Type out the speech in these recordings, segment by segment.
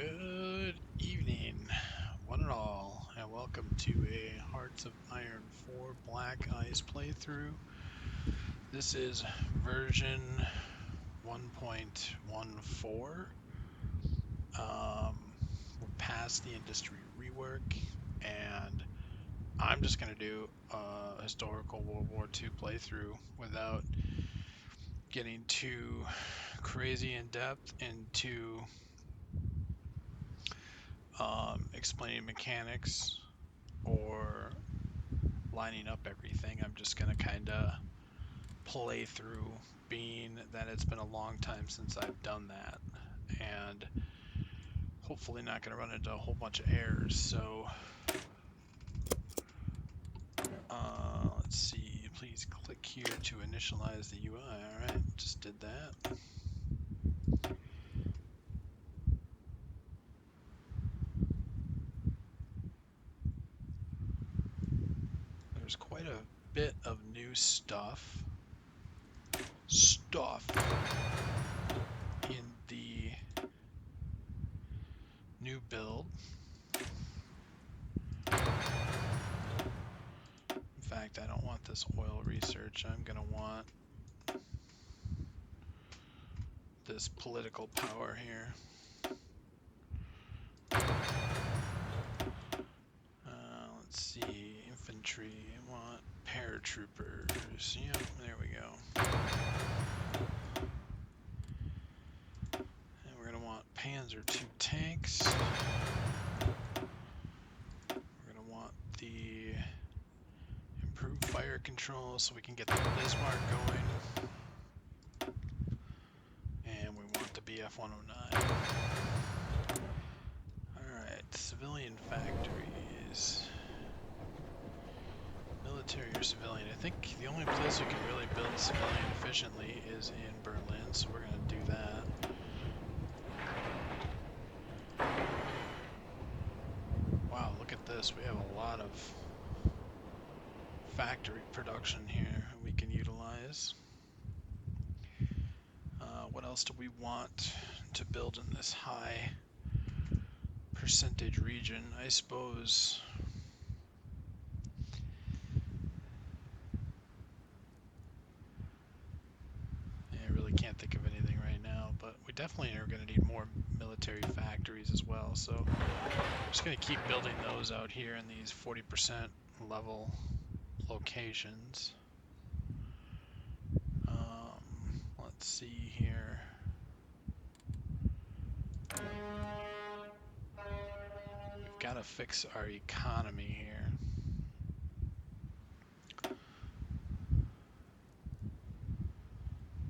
Good evening, one and all, and welcome to a Hearts of Iron 4 Black Ice playthrough. This is version 1.14. We're past the industry rework, and I'm just going to do a historical World War II playthrough without getting too crazy in depth into explaining mechanics or lining up everything. I'm just going to kind of play through, being that it's been a long time since I've done that, and hopefully not going to run into a whole bunch of errors. So let's see, please click here to initialize the UI. Alright, just did that. There's quite a bit of new stuff in the new build. In fact, I don't want this oil research. I'm going to want this political power here. Let's see, infantry, I want paratroopers. Yep, there we go. And we're going to want Panzer II tanks. We're going to want the improved fire control so we can get the Bismarck going. And we want the BF-109. Alright, civilian factories. Military or civilian. I think the only place you can really build civilian efficiently is in Berlin, so we're going to do that. Wow, look at this. We have a lot of factory production here we can utilize. What else do we want to build in this high percentage region? I suppose I really can't think of anything right now, but we definitely are going to need more military factories as well, so I'm just going to keep building those out here in these 40% level locations. Let's see here. We've got to fix our economy here.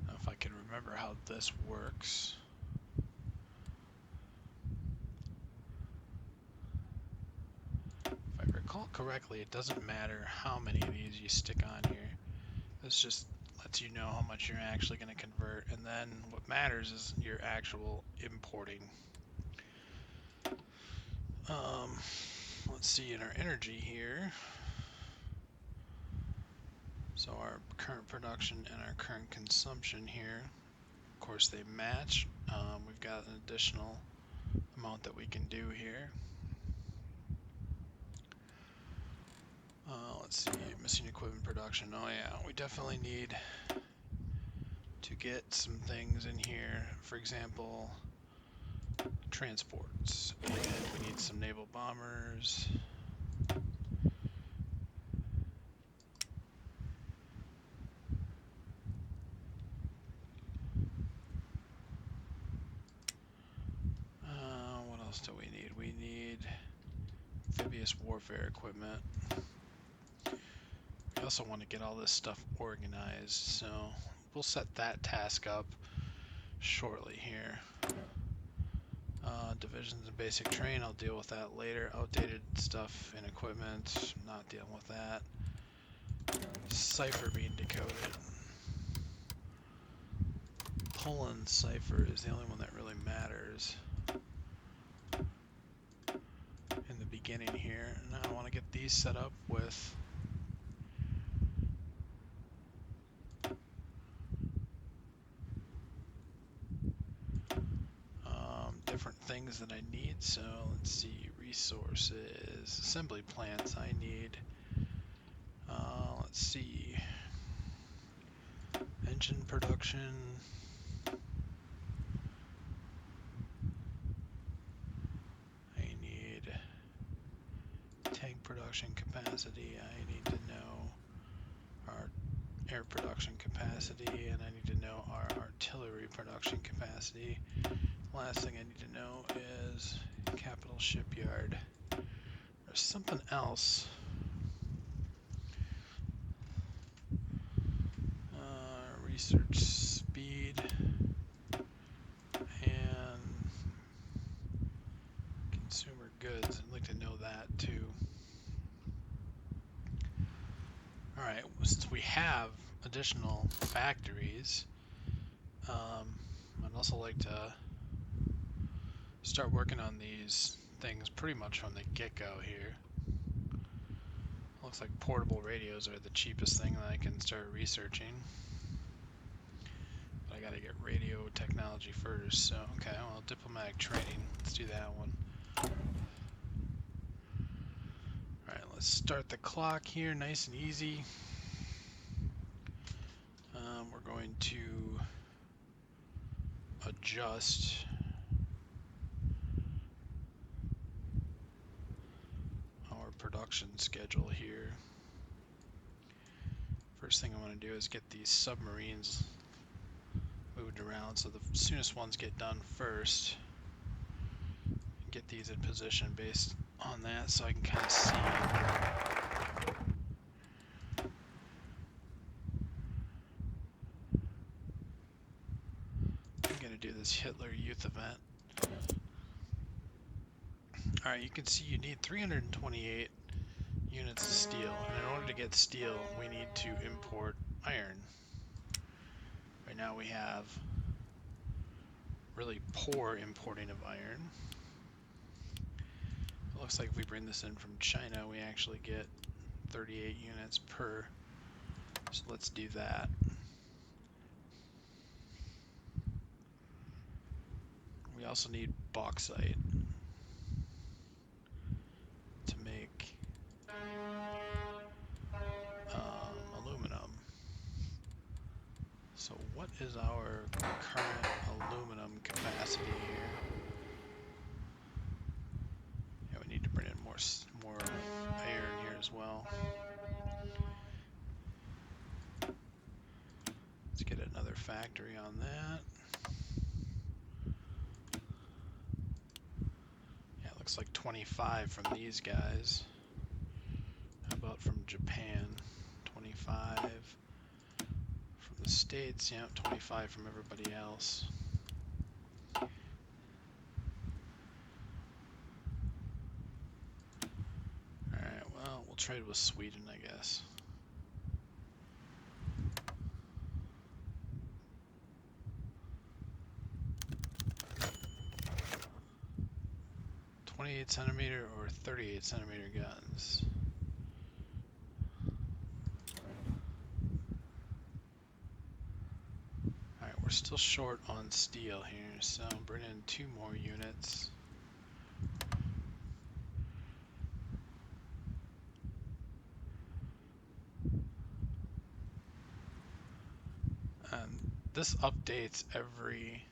Now, if I can remember how this works. If I recall correctly, it doesn't matter how many of these you stick on here. This just lets you know how much you're actually going to convert, and then what matters is your actual importing. Let's see, in our energy here, so our current production and our current consumption here, of course they match. We've got an additional amount that we can do here. Let's see, missing equipment production. Oh yeah, we definitely need to get some things in here. For example, transports. And we need some naval bombers. What else do we need? We need amphibious warfare equipment. We also want to get all this stuff organized, so we'll set that task up shortly here. Divisions and basic train, I'll deal with that later. Outdated stuff and equipment, not dealing with that. Cipher being decoded. Poland cipher is the only one that really matters in the beginning here. Now I want to get these set up with different things that I need. So let's see, resources, assembly plants I need. Let's see, engine production. I need tank production capacity. I need to know our air production capacity, and I need to know our artillery production capacity. Last thing I need to know is capital shipyard. There's something else. Research speed and consumer goods. I'd like to know that too. Alright, since we have additional factories, I'd also like to start working on these things pretty much from the get-go here. Looks like portable radios are the cheapest thing that I can start researching. But I gotta get radio technology first, so okay, well, diplomatic training. Let's do that one. Alright, let's start the clock here, nice and easy. We're going to adjust our production schedule here. First thing I want to do is get these submarines moved around, so the soonest ones get done first. Get these in position based on that, so I can kind of see. I'm gonna do this Hitler Youth event. Alright, you can see you need 328 units of steel, and in order to get steel, we need to import iron. Right now we have really poor importing of iron. It looks like if we bring this in from China, we actually get 38 units per. So let's do that. We also need bauxite to make aluminum. So what is our current aluminum capacity here? Yeah, we need to bring in more iron here as well. Let's get another factory on that. Yeah, it looks like 25 from these guys. How about from Japan? 25 from the States, yeah, 25 from everybody else. Alright, well, we'll trade with Sweden, I guess. .28 centimeter or 38 centimeter guns. Alright, we're still short on steel here, so bring in 2 more units. And this updates every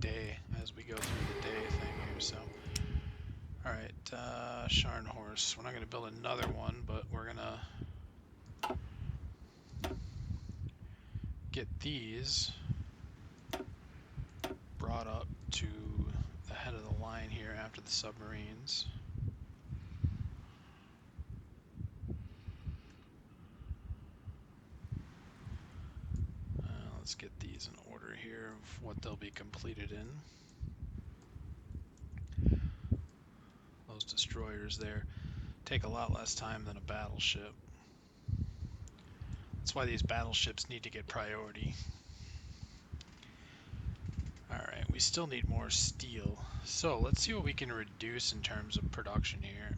day as we go through the day thing here. So, all right, Scharnhorst. We're not going to build another one, but we're gonna get these brought up to the head of the line here after the submarines. Let's get these in order here of what they'll be completed in. Those destroyers there take a lot less time than a battleship. That's why these battleships need to get priority. Alright, we still need more steel. So let's see what we can reduce in terms of production here.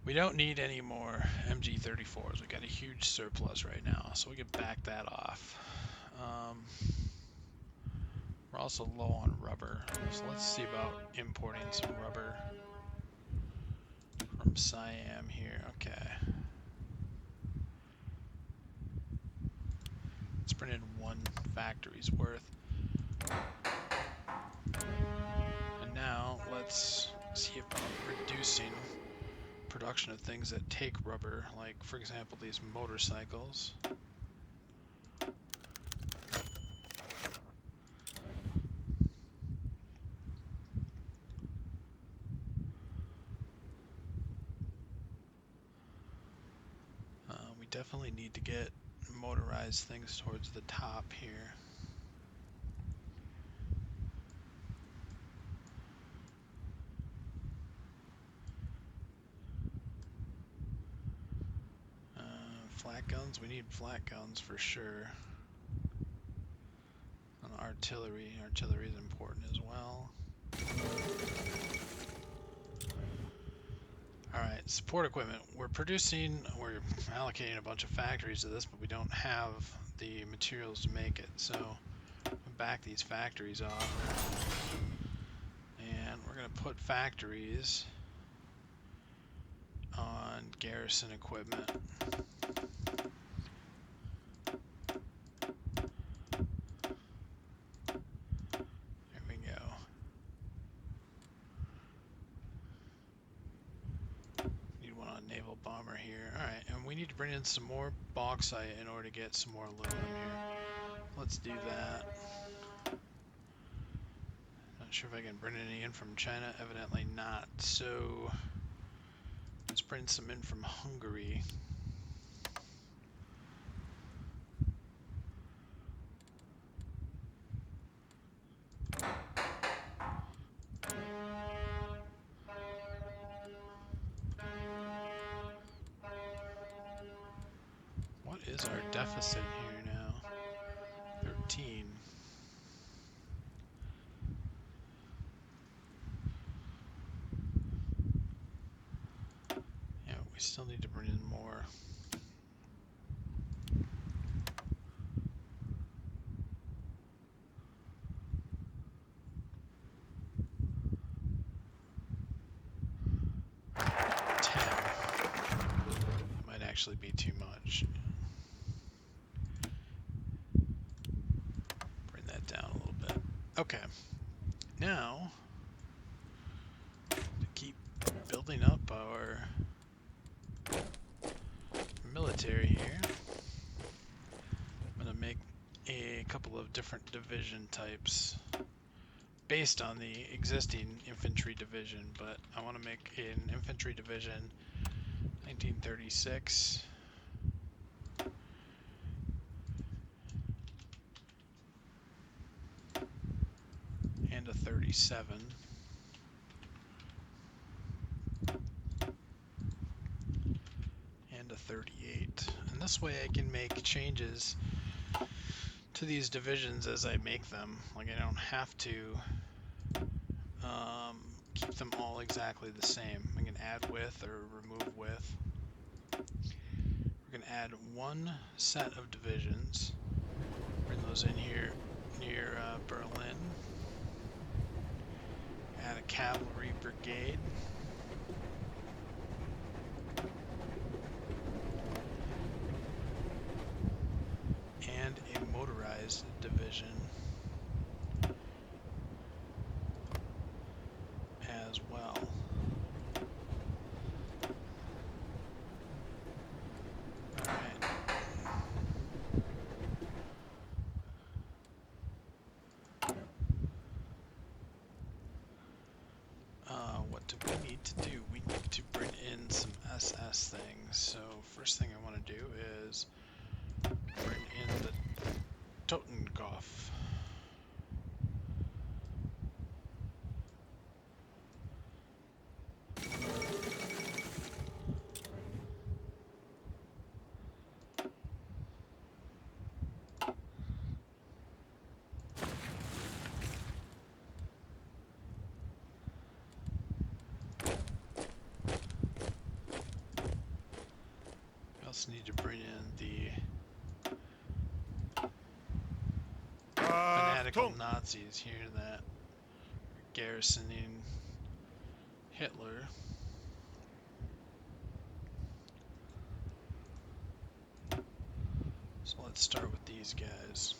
We don't need any more MG34s. We got a huge surplus right now, so we can back that off. We're also low on rubber, so let's see about importing some rubber from Siam here. Okay. Let's bring in one factory's worth. And now let's see about reducing production of things that take rubber, like for example these motorcycles. We definitely need to get motorized things towards the top here. Flat guns, we need flat guns for sure. And artillery is important as well. Alright, support equipment. We're allocating a bunch of factories to this, but we don't have the materials to make it, so we'll back these factories off. And we're going to put factories on garrison equipment. There we go. Need one on naval bomber here. Alright, and we need to bring in some more bauxite in order to get some more aluminum here. Let's do that. Not sure if I can bring any in from China. Evidently not. So let's bring some in from Hungary. What is our deficit here now? 13. Yeah, we still need to bring in more. Actually be too much. Bring that down a little bit. Okay. Now, to keep building up our military here, I'm going to make a couple of different division types based on the existing infantry division, but I want to make an infantry division 1936. And a 37. And a 38. And this way I can make changes to these divisions as I make them. Like I don't have to keep them all exactly the same. I can add width or remove width. We're going to add one set of divisions. Bring those in here near Berlin. Add a cavalry brigade. And a motorized division as well. What do we need to do? We need to bring in some SS things. So first thing I want to do is bring in the Totenkopf. Need to bring in the radical Nazis here that are garrisoning Hitler. So let's start with these guys.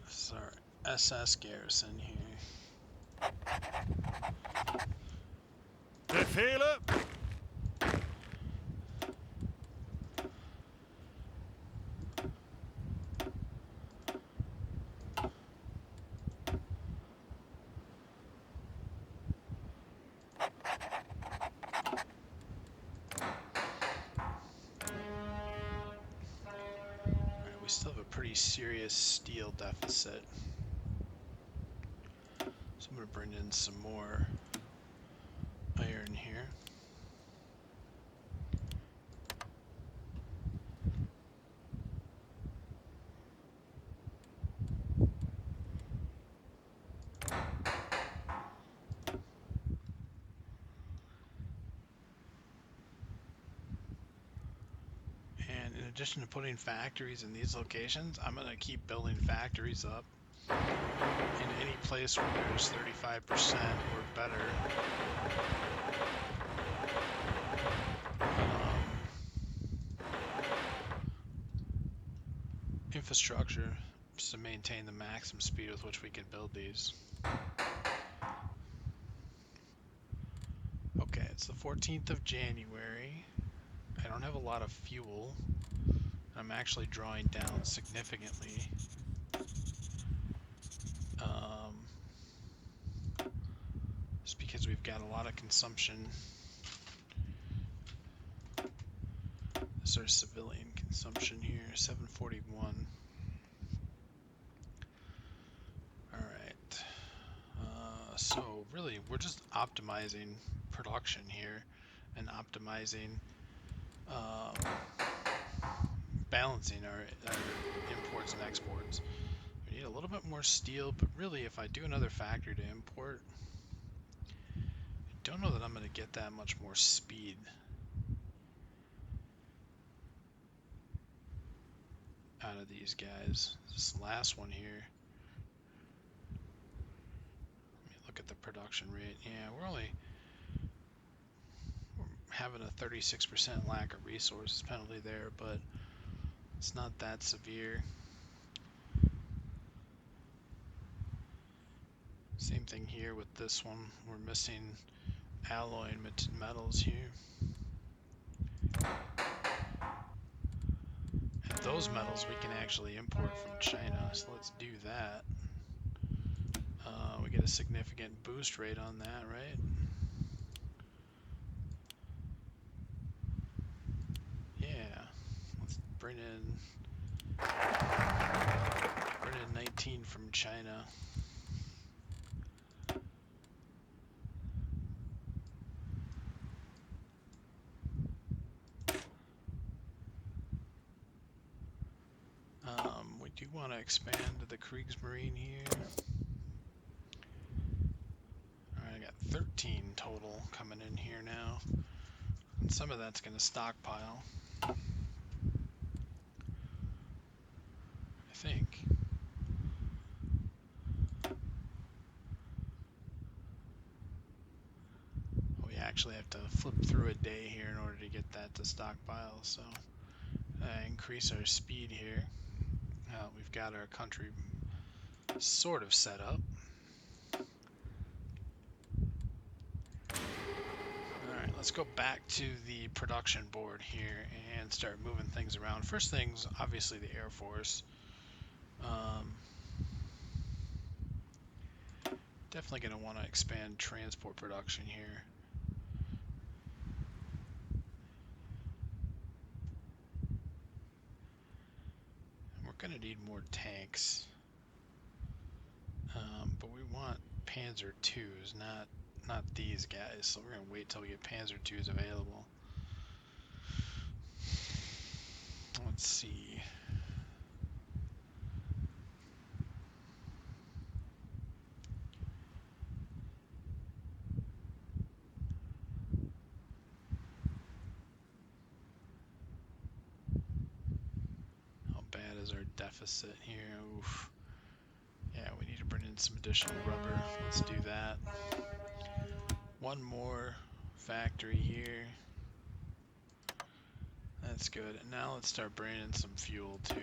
This is our SS garrison here. Befehle! Alright, we still have a pretty serious steel deficit. So I'm going to bring in some more iron here. And in addition to putting factories in these locations, I'm going to keep building factories up in any place where there's 35% or better infrastructure to maintain the maximum speed with which we can build these. Okay, it's the 14th of January. I don't have a lot of fuel. I'm actually drawing down significantly. Just because we've got a lot of consumption. This is our civilian consumption here, 741. Alright. So really, we're just optimizing production here and optimizing balancing our imports and exports. We need a little bit more steel, but really if I do another factory to import, I don't know that I'm going to get that much more speed. Out of these guys. This last one here. Let me look at the production rate. Yeah, we're having a 36% lack of resources penalty there, but it's not that severe. Same thing here with this one. We're missing alloy and metals here. And those metals we can actually import from China, so let's do that. We get a significant boost rate on that, right? Yeah, let's bring in 19 from China. We do want to expand the Kriegsmarine here. Alright, I got 13 total coming in here now. And some of that's going to stockpile. I think. We actually have to flip through a day here in order to get that to stockpile, so increase our speed here. We've got our country sort of set up. Alright, let's go back to the production board here and start moving things around. First thing's obviously the Air Force. Definitely going to want to expand transport production here. We're going to need more tanks. But we want Panzer IIs, not these guys. So we're going to wait till we get Panzer IIs available. Let's see. is our deficit here? Oof. Yeah, we need to bring in some additional rubber. Let's do that. One more factory here. That's good. And now let's start bringing in some fuel too.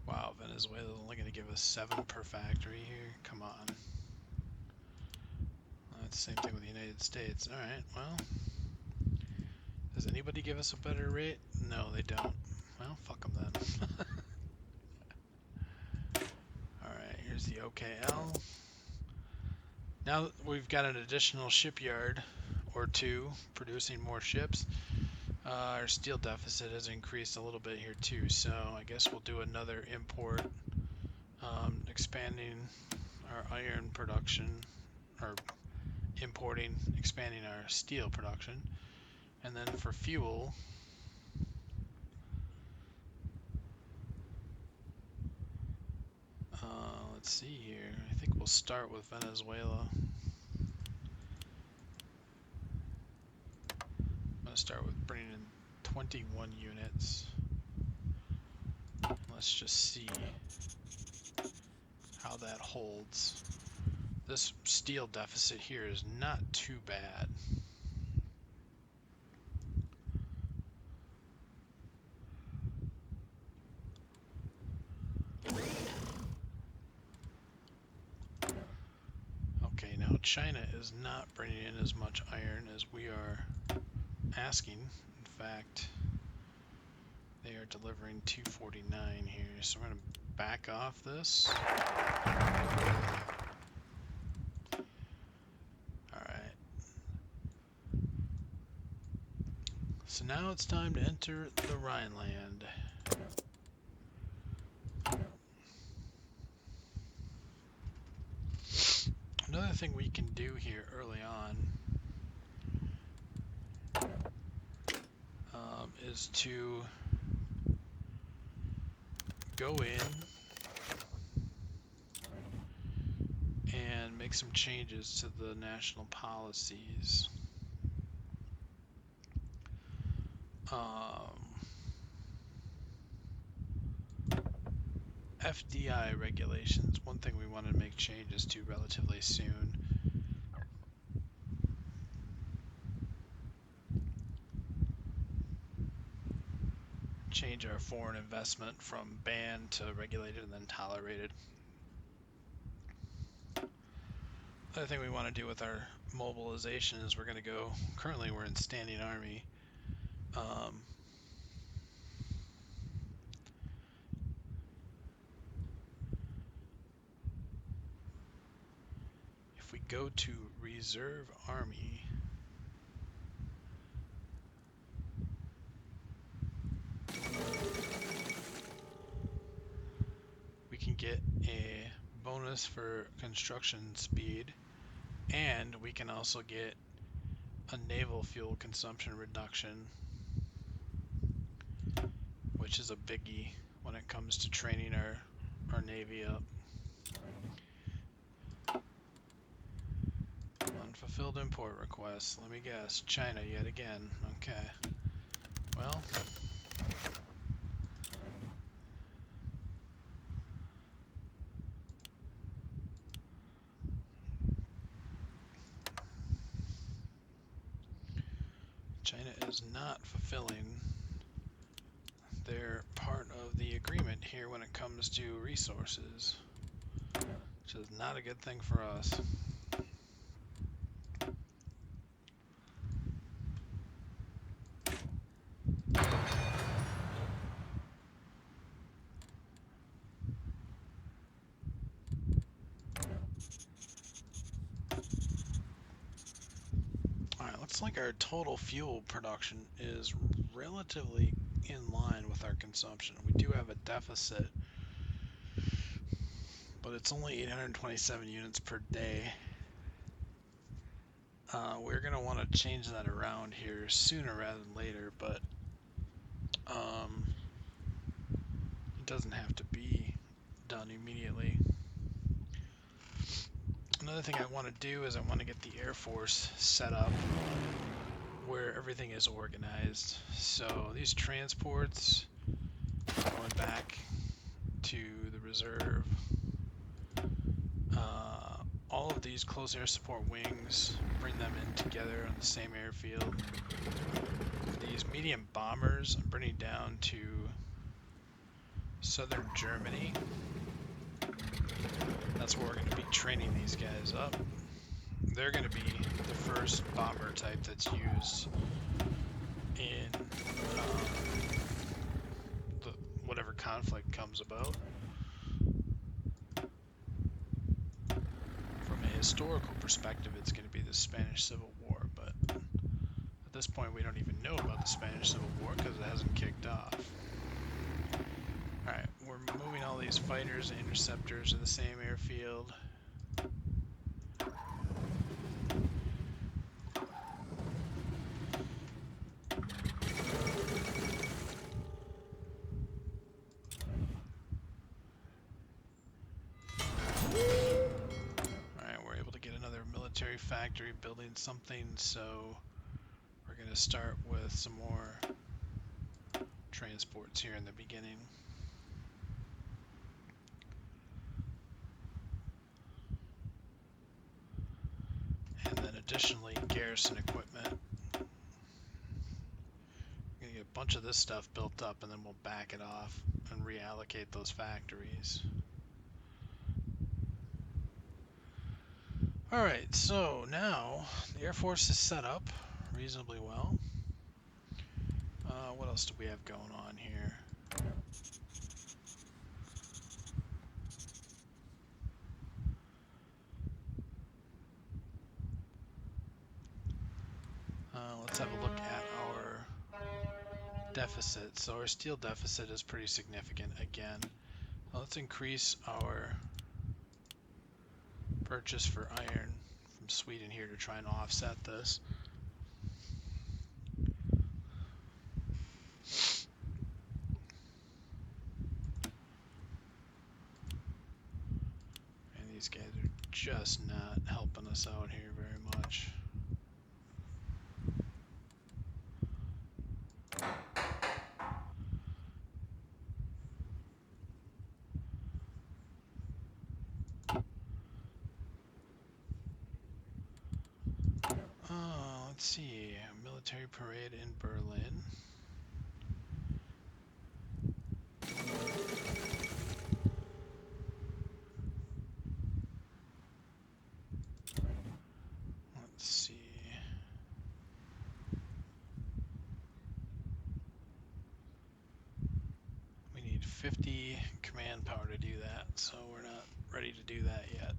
Wow, Venezuela's only going to give us 7 per factory here. Come on. That's the same thing with the United States. Alright, well. Does anybody give us a better rate? No, they don't. Well, fuck them then. Alright, here's the OKL. Now we've got an additional shipyard or 2 producing more ships. Our steel deficit has increased a little bit here too, so I guess we'll do another import, expanding our iron production, or expanding our steel production. And then for fuel, let's see here. I think we'll start with Venezuela. I'm going to start with bringing in 21 units. Let's just see how that holds. This steel deficit here is not too bad. Okay, now China is not bringing in as much iron as we are asking. In fact, they are delivering 249 here, so we're going to back off this. Alright. So now it's time to enter the Rhineland. Another thing we can do here early on is to go in and make some changes to the national policies. FDI regulations, one thing we want to make changes to relatively soon. Change our foreign investment from banned to regulated and then tolerated. Other thing we want to do with our mobilization is we're going to go, currently we're in standing army. If we go to reserve army, we can get a bonus for construction speed, and we can also get a naval fuel consumption reduction, which is a biggie when it comes to training our Navy up. Unfulfilled import requests. Let me guess. China yet again. Okay. Well. China is not fulfilling their part of the agreement here when it comes to resources, which is not a good thing for us. Alright, looks like our total fuel production is relatively in line with our consumption. We do have a deficit, but it's only 827 units per day. We're going to want to change that around here sooner rather than later, but it doesn't have to be done immediately. Another thing I want to do is I want to get the Air Force set up where everything is organized. So these transports going back to the reserve. All of these close air support wings, bring them in together on the same airfield. These medium bombers I'm bringing down to southern Germany. That's where we're going to be training these guys up. They're going to be the first bomber type that's used in whatever conflict comes about. From a historical perspective, it's going to be the Spanish Civil War, but at this point we don't even know about the Spanish Civil War because it hasn't kicked off. Alright, we're moving all these fighters and interceptors to the same airfield. Factory building something, so we're going to start with some more transports here in the beginning. And then additionally garrison equipment. We're going to get a bunch of this stuff built up and then we'll back it off and reallocate those factories. Alright, so now the Air Force is set up reasonably well. What else do we have going on here? Let's have a look at our deficit. So our steel deficit is pretty significant again. Let's increase our purchase for iron from Sweden here to try and offset this. And these guys are just not helping us out here very much. Let's see, military parade in Berlin. Let's see. We need 50 command power to do that, so we're not ready to do that yet.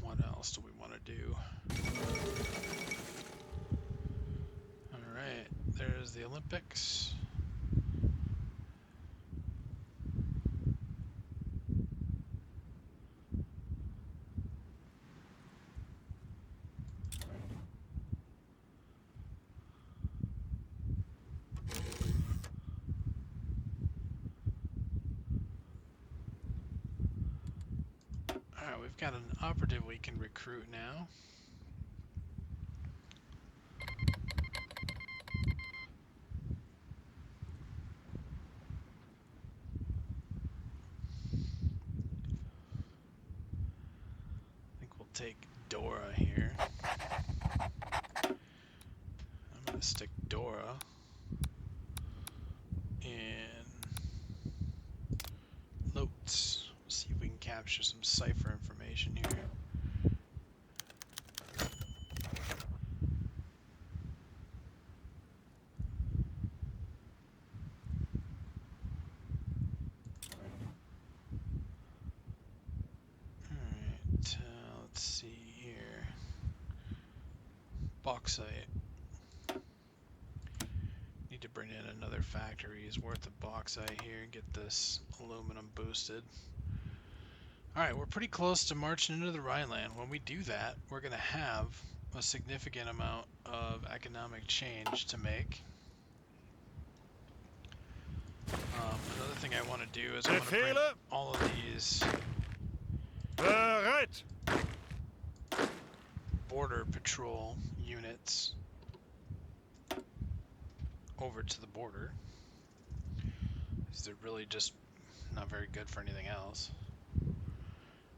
What else do we want to do? Alright, there's the Olympics. Alright, we've got an operative we can recruit now. I think we'll take Dora here. I'm going to stick Dora in Lotes. See if we can capture some cipher information here. Alright, let's see here. Bauxite. Need to bring in another factory's worth of bauxite here and get this aluminum boosted. Alright, we're pretty close to marching into the Rhineland. When we do that, we're going to have a significant amount of economic change to make. Another thing I want to do is I want to bring all of these border patrol units over to the border, because they're really just not very good for anything else.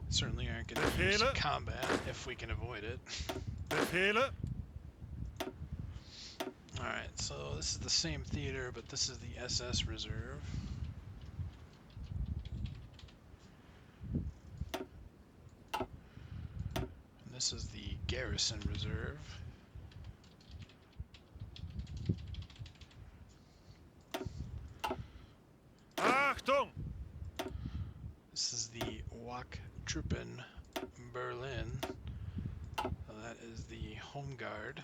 Certainly aren't going to use combat if we can avoid it. Alright, so this is the same theater, but this is the SS Reserve. And this is the Garrison Reserve. Achtung! This is the Wachtruppen Berlin. So that is the Home Guard,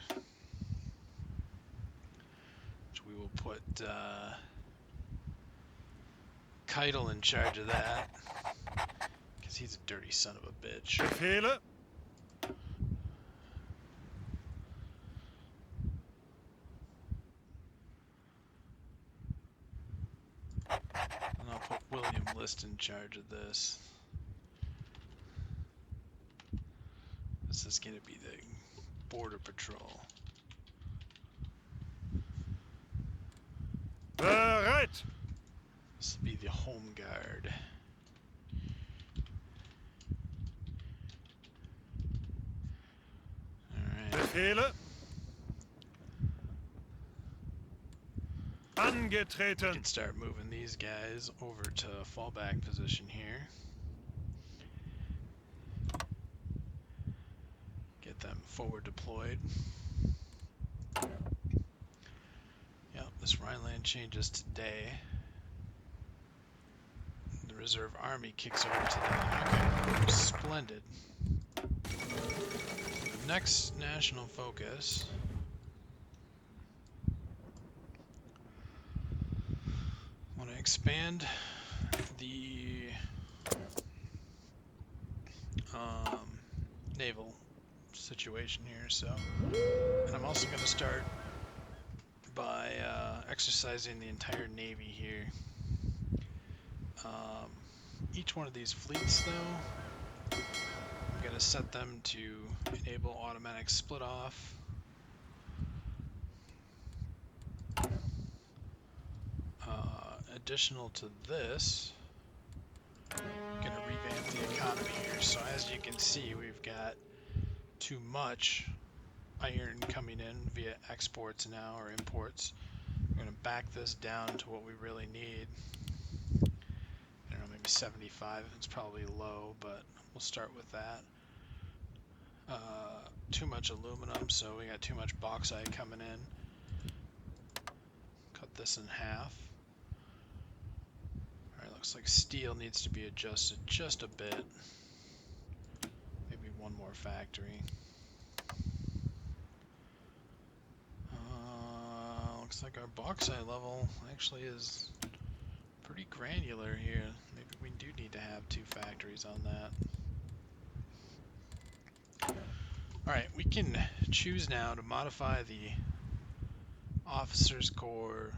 which we will put Keitel in charge of that, because he's a dirty son of a bitch. Befehle. And I'll put William List in charge of this. This is going to be the border patrol. Bereit. This will be the Home Guard. Alright. Befehle. Angetreten. We can start moving these guys over to fallback position here. Get them forward deployed. Yep, this Rhineland changes today. The Reserve Army kicks over today. Okay, splendid. The next national focus. I want to expand the naval situation here, so, and I'm also going to start by exercising the entire Navy here. Each one of these fleets, though, I'm going to set them to enable automatic split off. Additional to this, I'm going to revamp the economy here. So as you can see, we've got too much iron coming in via exports now, or imports. I'm going to back this down to what we really need. I don't know, maybe 75. It's probably low, but we'll start with that. Too much aluminum, so we got too much bauxite coming in. Cut this in half. Alright, looks like steel needs to be adjusted just a bit. Maybe one more factory. Looks like our bauxite level actually is pretty granular here. Maybe we do need to have 2 factories on that. Alright, we can choose now to modify the officers' corps,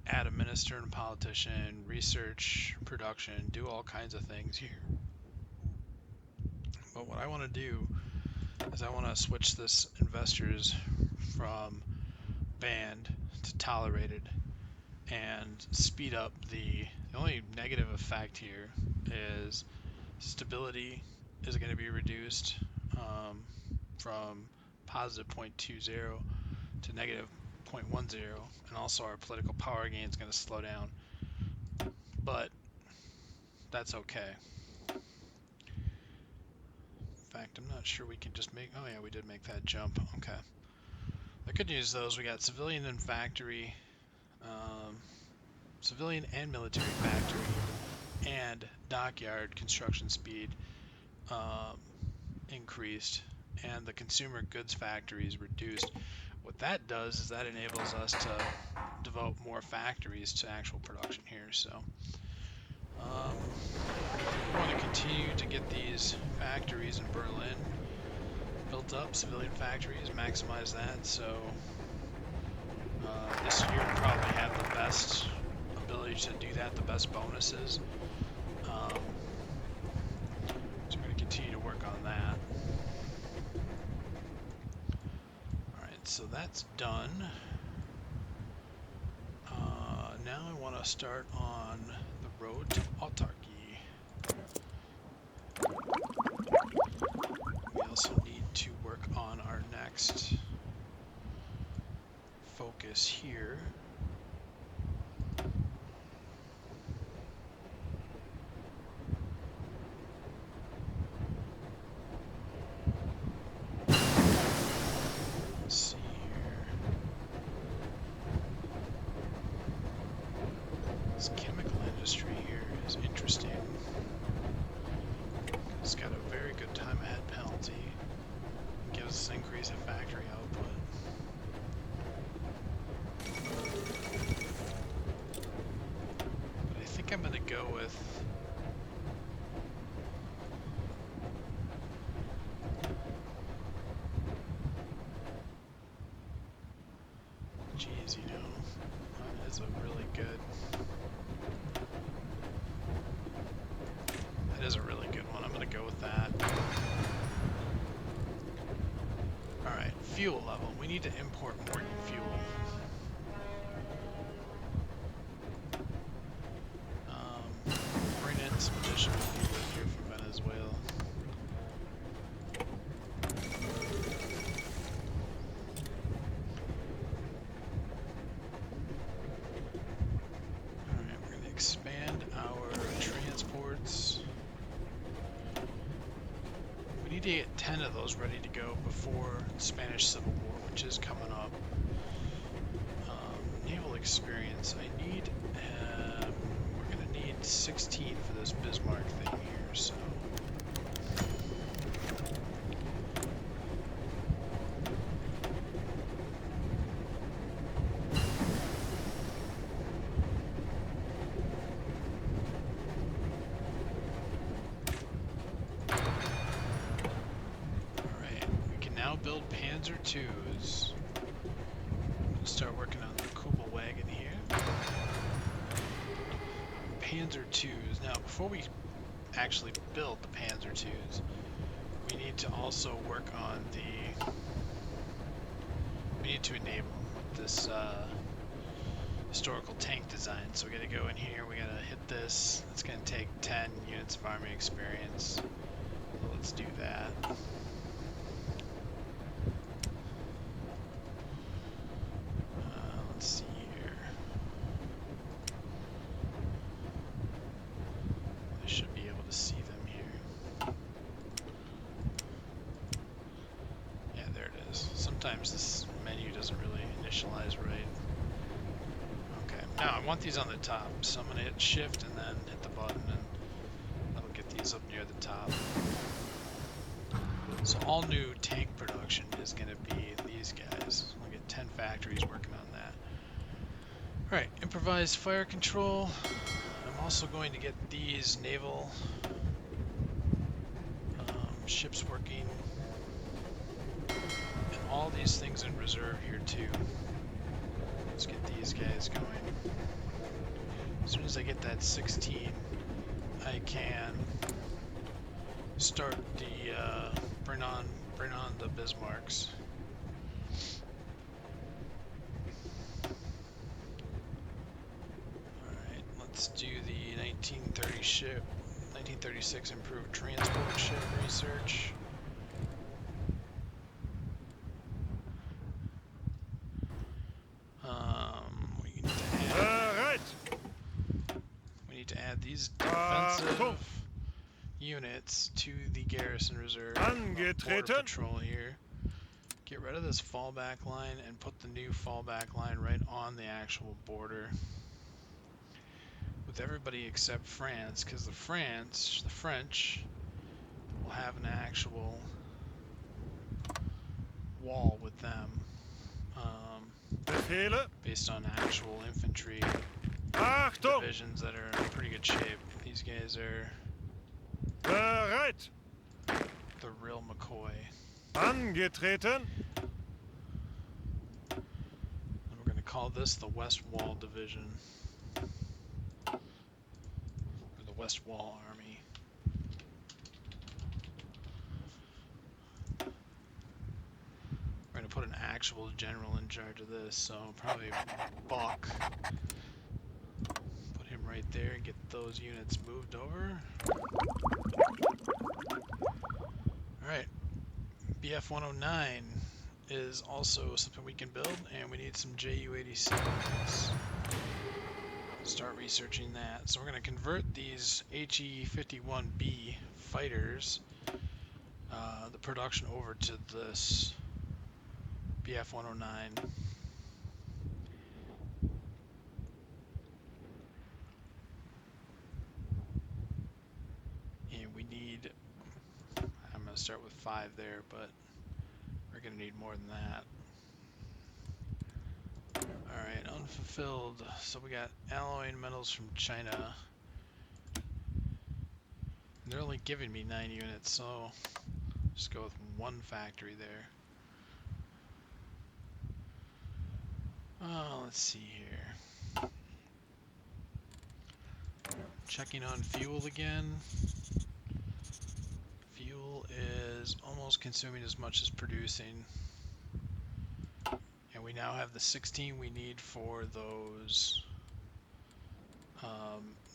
add a minister and a politician, research, production, do all kinds of things here. But what I want to do is I want to switch this investors from banned to tolerated and speed up the only negative effect here is stability is going to be reduced from positive 0.20 to negative 0.10, and also our political power gain is going to slow down, but that's okay. In fact, I'm not sure we can just make, oh yeah, we did make that jump. Okay. The good news though is we got civilian and factory, civilian and military factory, and dockyard construction speed increased, and the consumer goods factory is reduced. What that does is that enables us to devote more factories to actual production here. So we want to continue to get these factories in Berlin built up, civilian factories, maximize that. So this year we probably have the best ability ability to do that, the best bonuses. So we're going to continue to work on that. Alright, so that's done. Now I want to start on the road to autarky. We also need to work on our next focus here. Let's see here. This chemical industry here is interesting. It's got a very good time ahead penalty. Gives us increase in factory output. But I think I'm going to go with geez, you know, that is a really good. That is a really good one. I'm going to go with that. Alright, fuel level. We need to import more fuel. Bring in some additional fuel here from Venezuela. Alright, we're going to expand our transports. We need to get 10 of those ready to go before the Spanish Civil War, which is coming up. Naval experience. I need, we're going to need 16 for this Bismarck thing here, so. Alright, we can now build Panzer IIs. Start working on the Kubel wagon here. Panzer IIs. Now, before we actually build the Panzer IIs, we need to also work on the. We need to enable this historical tank design. So we got to go in here. We got to hit this. It's going to take 10 units of army experience. So let's do that. Let's see here. I should be able to see them here. Yeah, there it is. Sometimes this menu doesn't really initialize right. Okay, now I want these on the top, so I'm going to hit shift and then hit the button, and that'll get these up near the top. So all new tank production is going to be these guys. We'll get 10 factories working on that. Alright, improvised fire control. I'm also going to get these naval ships working. And all these things in reserve here too. Let's get these guys going. As soon as I get that 16, I can start the bring on the Bismarcks. Alright, let's do the 1936 improved transport ship research. We need to add these defensive units to the garrison reserve border patrol here. Get rid of this fallback line and put the new fallback line right on the actual border with everybody except France, because the French will have an actual wall with them based on actual infantry divisions that are in pretty good shape. These guys are the real McCoy. Angetreten. And we're going to call this the West Wall Division. West Wall Army. We're going to put an actual general in charge of this, so probably Buck. Put him right there and get those units moved over. Alright, BF 109 is also something we can build, and we need some JU-87s. Start researching that. So we're going to convert these HE-51B fighters, the production over to this BF 109. And we need, I'm going to start with 5 there, but we're going to need more than that. Alright, unfulfilled. So we got alloy and metals from China. They're only giving me 9 units, so just go with 1 factory there. Let's see here. Checking on fuel again. Fuel is almost consuming as much as producing. And we now have the 16 we need for those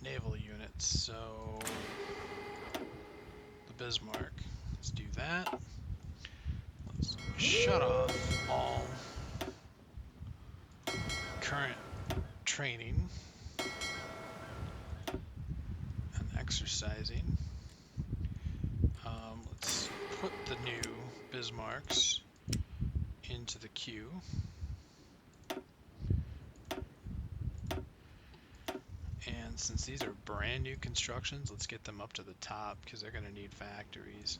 naval units. So the Bismarck. Let's do that. Let's shut off all current training and exercising. Let's put the new Bismarcks into the queue. And since these are brand new constructions, let's get them up to the top because they're going to need factories.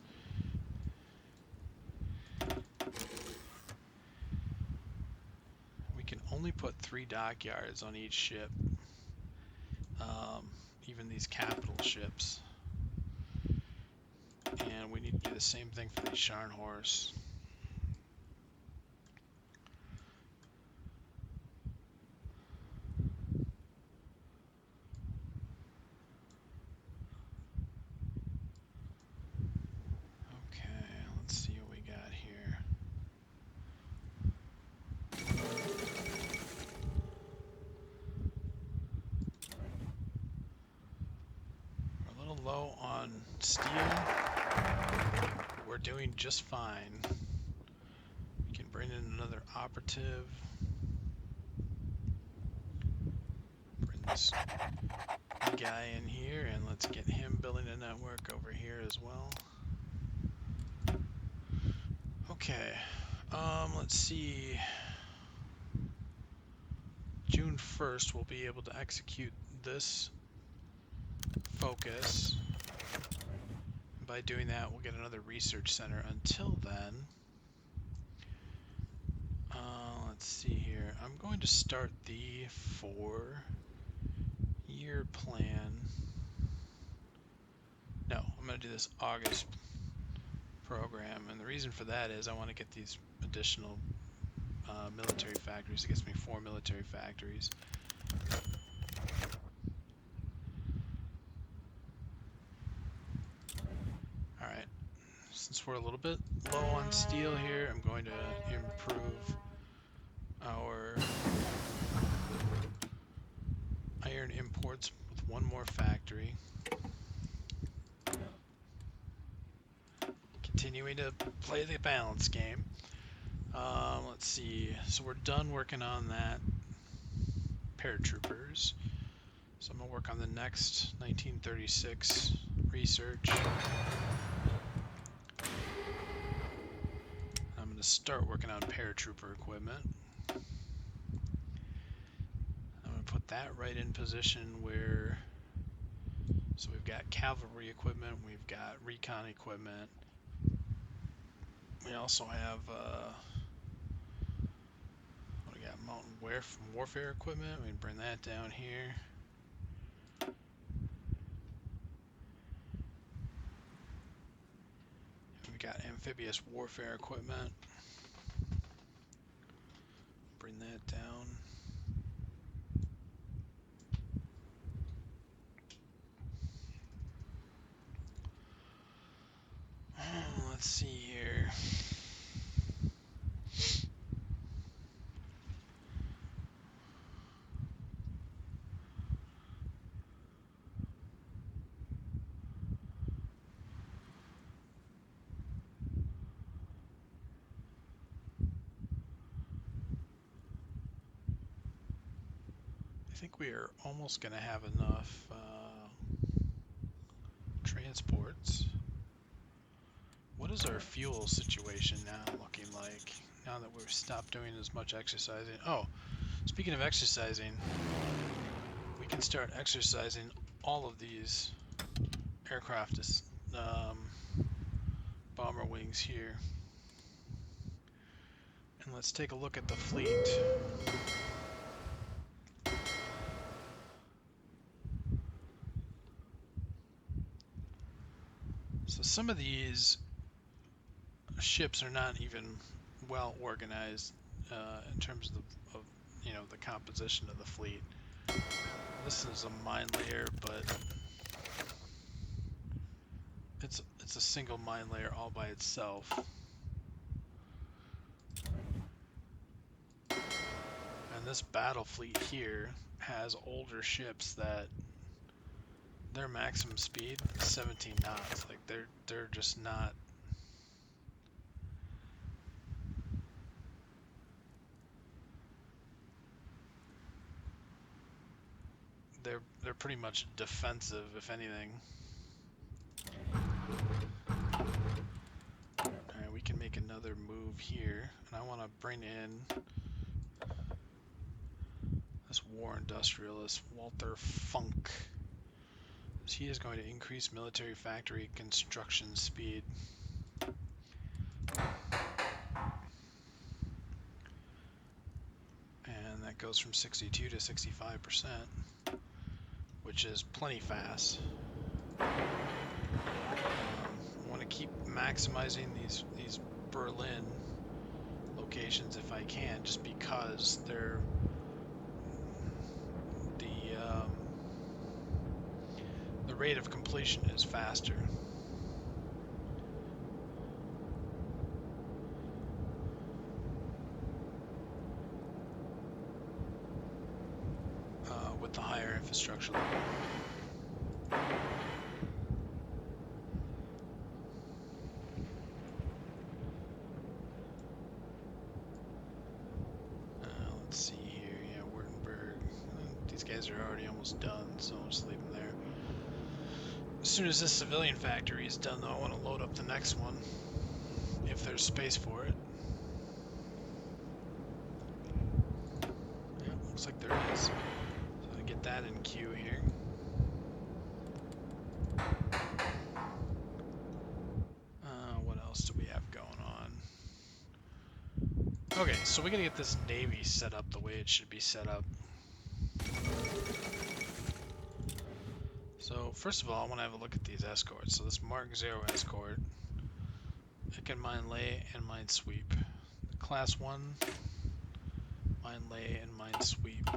We can only put 3 dockyards on each ship, even these capital ships. And we need to do the same thing for these Scharnhorst. Okay, let's see what we got here. We're a little low on steel. We're doing just fine. We can bring in another operative. Bring this guy in here and let's get him building a network over here as well. Okay, let's see. June 1st we'll be able to execute this focus. By doing that, we'll get another research center. Until then, let's see here. I'm going to start the 4-year plan. No, I'm going to do this August program, and the reason for that is I want to get these additional military factories. It gets me 4 military factories. Alright, since we're a little bit low on steel here, I'm going to improve our iron imports with 1 more factory. Continuing to play the balance game. Let's see, so we're done working on that paratroopers. So I'm going to work on the next 1936 research. I'm going to start working on paratrooper equipment. I'm going to put that right in position where, so we've got cavalry equipment, we've got recon equipment. We also have, what do we got, mountain warfare equipment. We can bring that down here. We got amphibious warfare equipment. Bring that down. Let's see here. I think we are almost going to have enough transports. What is our fuel situation now looking like? Now that we've stopped doing as much exercising. Oh, speaking of exercising, we can start exercising all of these aircraft bomber wings here. And let's take a look at the fleet. So some of these ships are not even well organized in terms of the composition of the fleet. This is a mine layer, but it's a single mine layer all by itself. And this battle fleet here has older ships that their maximum speed is 17 knots. Like they're just not. They're pretty much defensive, if anything. Alright, we can make another move here, and I want to bring in this war industrialist, Walter Funk. He is going to increase military factory construction speed. And that goes from 62 to 65%, which is plenty fast. I want to keep maximizing these Berlin locations if I can, just because they're the rate of completion is faster. With the higher infrastructure level. Let's see here. Yeah, Württemberg. These guys are already almost done, so I'll just leave them there. As soon as this civilian factory is done, though, I want to load up the next one, if there's space for it. Yeah, looks like there is. So I get that in queue here. What else do we have going on? Okay, so we gotta get this Navy set up the way it should be set up. So first of all, I want to have a look at these escorts. So this Mark 0 escort, it can mine lay and mine sweep. Class 1, mine lay and mine sweep.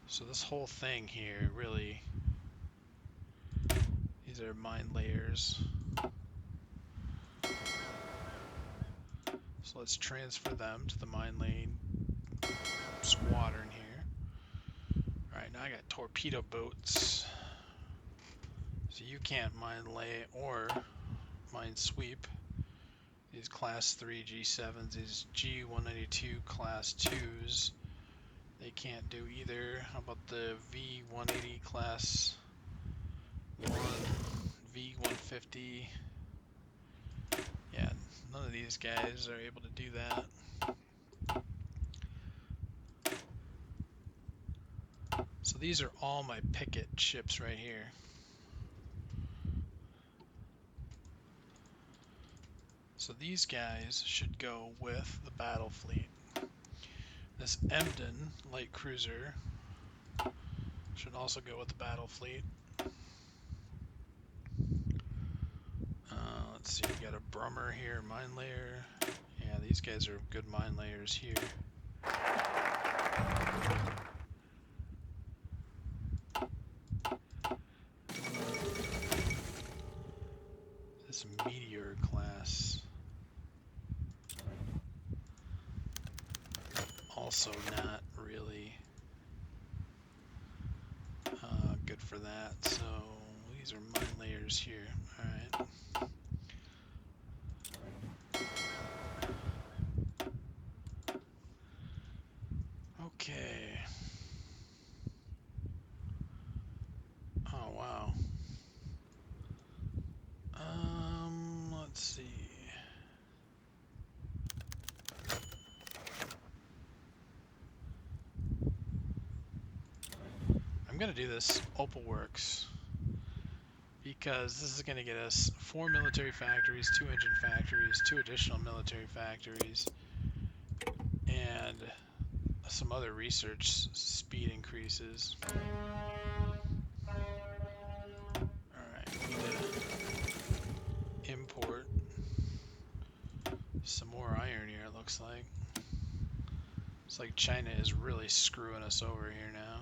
So this whole thing here, really, these are mine layers. So let's transfer them to the mine lane squadron here. Alright, now I got torpedo boats. So you can't mine lay or mine sweep. These class 3 G7s, these G192 class 2s, they can't do either. How about the V180 class 1, V150? Yeah, none of these guys are able to do that. So these are all my picket ships right here. So these guys should go with the battle fleet. This Emden light cruiser should also go with the battle fleet. Let's see, we got a Brummer here, mine layer. Yeah, these guys are good mine layers here. This also not really good for that. So these are mine layers here. All right. Okay. Oh wow. Let's see. I'm gonna do this OpalWorks because this is gonna get us 4 military factories, 2 engine factories, 2 additional military factories, and some other research speed increases. Alright, we need to import some more iron here, it looks like. It's like China is really screwing us over here now.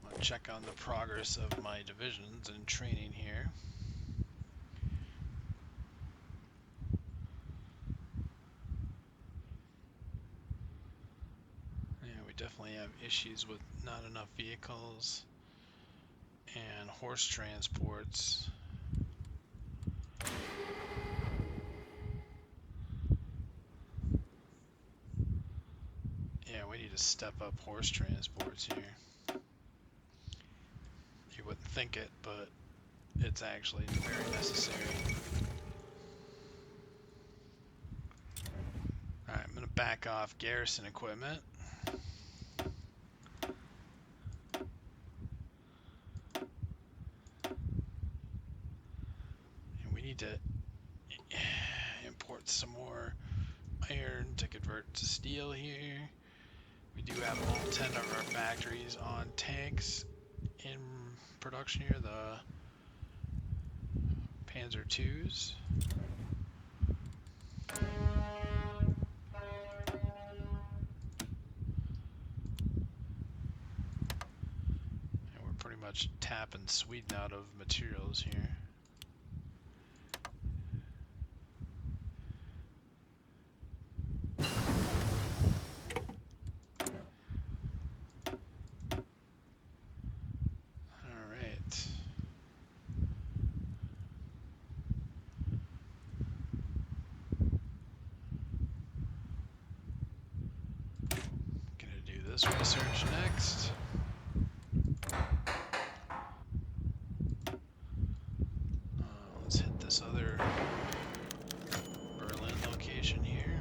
I'll check on the progress of my divisions and training here. Yeah, we definitely have issues with not enough vehicles and horse transports. Yeah, we need to step up horse transports here. You wouldn't think it, but it's actually very necessary. Alright, I'm going to back off garrison equipment. And we need to import some more iron to convert to steel here. We do have all 10 of our factories on tanks in production here, the Panzer IIs. And we're pretty much tapping Sweden out of materials here. Alright. Gonna do this research next. Let's hit this other Berlin location here.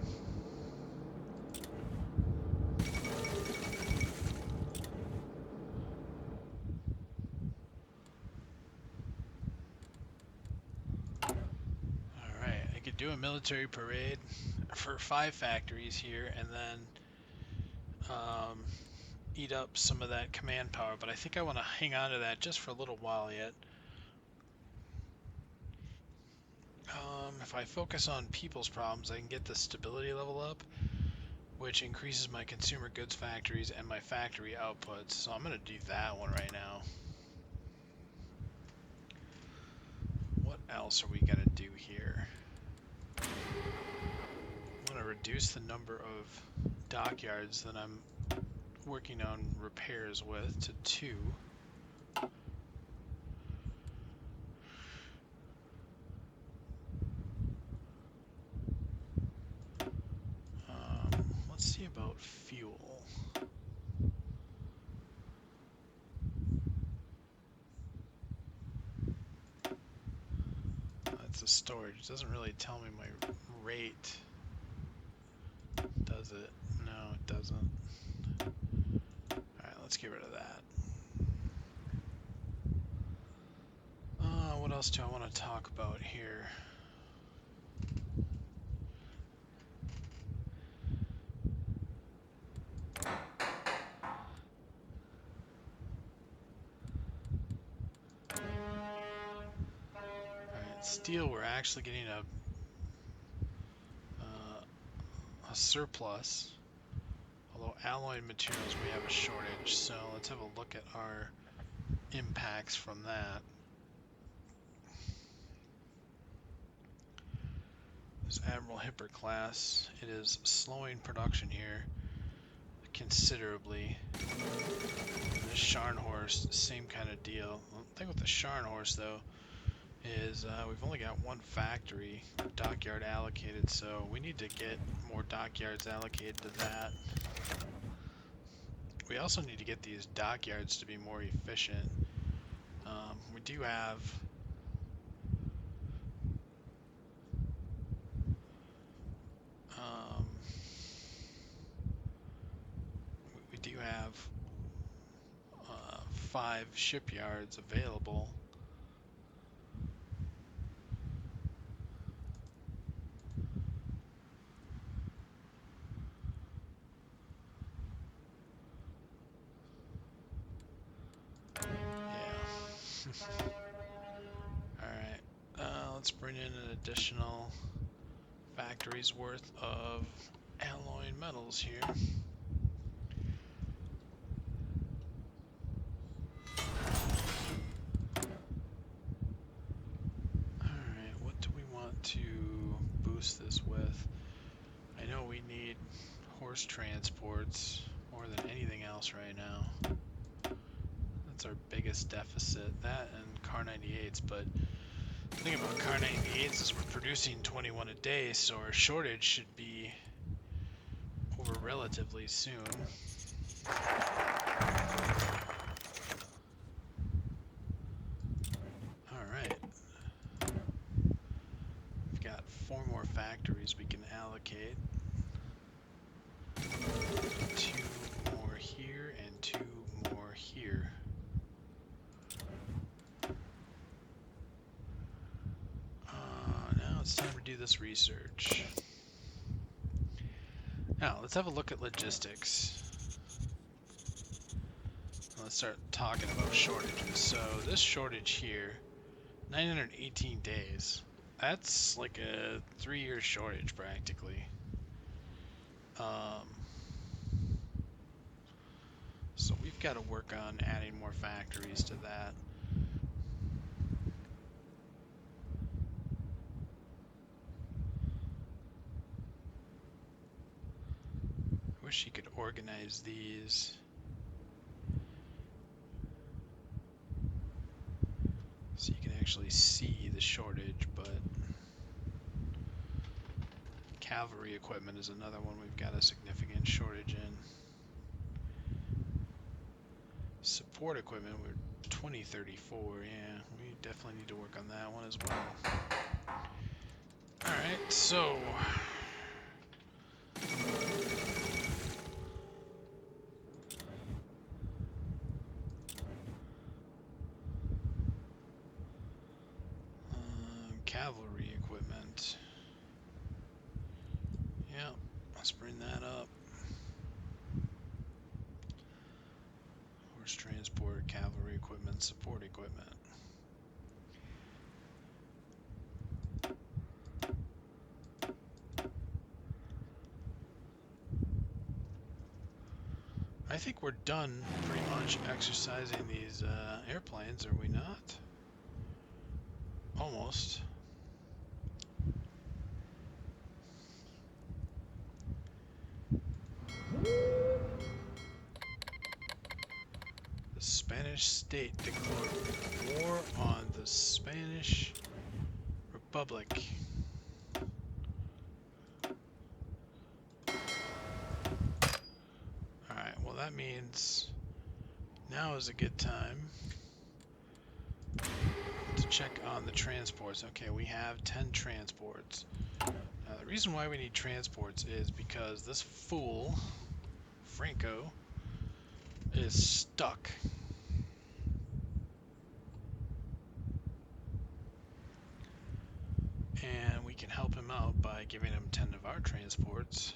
Alright, I could do a military parade for 5 factories here and then eat up some of that command power, but I think I want to hang on to that just for a little while yet. If I focus on people's problems, I can get the stability level up, which increases my consumer goods factories and my factory outputs. So I'm going to do that one right now. What else are we going to do here? I'm going to reduce the number of dockyards that I'm working on repairs with to 2. Let's see about fuel. That's a storage. It doesn't really tell me my rate. Does it? No, it doesn't. Alright, let's get rid of that. What else do I want to talk about here? Steel, we're actually getting a surplus. Although alloy materials, we have a shortage. So let's have a look at our impacts from that. This Admiral Hipper class, it is slowing production here considerably. The Scharnhorst, same kind of deal. The thing with the Scharnhorst, though, is we've only got one factory dockyard allocated, so we need to get more dockyards allocated to that. We also need to get these dockyards to be more efficient. We do have we do have 5 shipyards available. Alright, let's bring in an additional factory's worth of alloy metals here. Alright, what do we want to boost this with? I know we need horse transports more than anything else right now. That's our biggest deficit, that and Car 98s, but the thing about Car 98s is we're producing 21 a day, so our shortage should be over relatively soon. Alright. We've got 4 more factories we can allocate. 2 more here and 2 more here. Now it's time to do this research. Now, let's have a look at logistics. Let's start talking about shortages. So this shortage here, 918 days. That's like a 3-year shortage practically. So we've got to work on adding more factories to that. I wish you could organize these. So you can actually see the shortage, but cavalry equipment is another one we've got a significant shortage in. Support equipment, we're 2034, yeah, we definitely need to work on that one as well. Alright, so cavalry equipment. Yeah, let's bring that up. Horse transport, cavalry equipment, support equipment. I think we're done pretty much exercising these airplanes, are we not? Almost. The Spanish state declared war on the Spanish Republic. Alright, well that means now is a good time to check on the transports. Okay, we have 10 transports. Now the reason why we need transports is because this fool, Franco, is stuck. And we can help him out by giving him 10 of our transports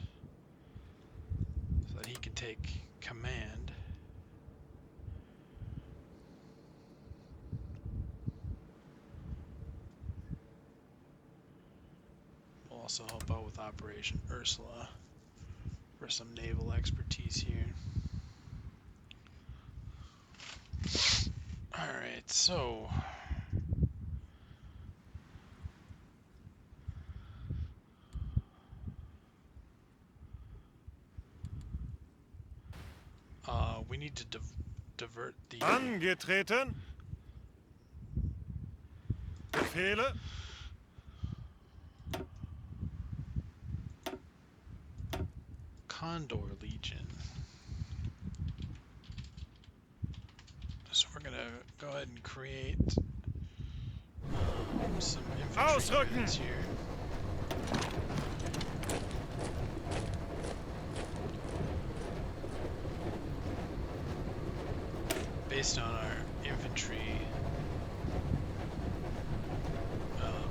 so that he can take command. also help out with Operation Ursula for some naval expertise here. Alright, so we need to divert the Angetreten. Befehle. Condor Legion. So we're gonna go ahead and create some infantry units here. Based on our infantry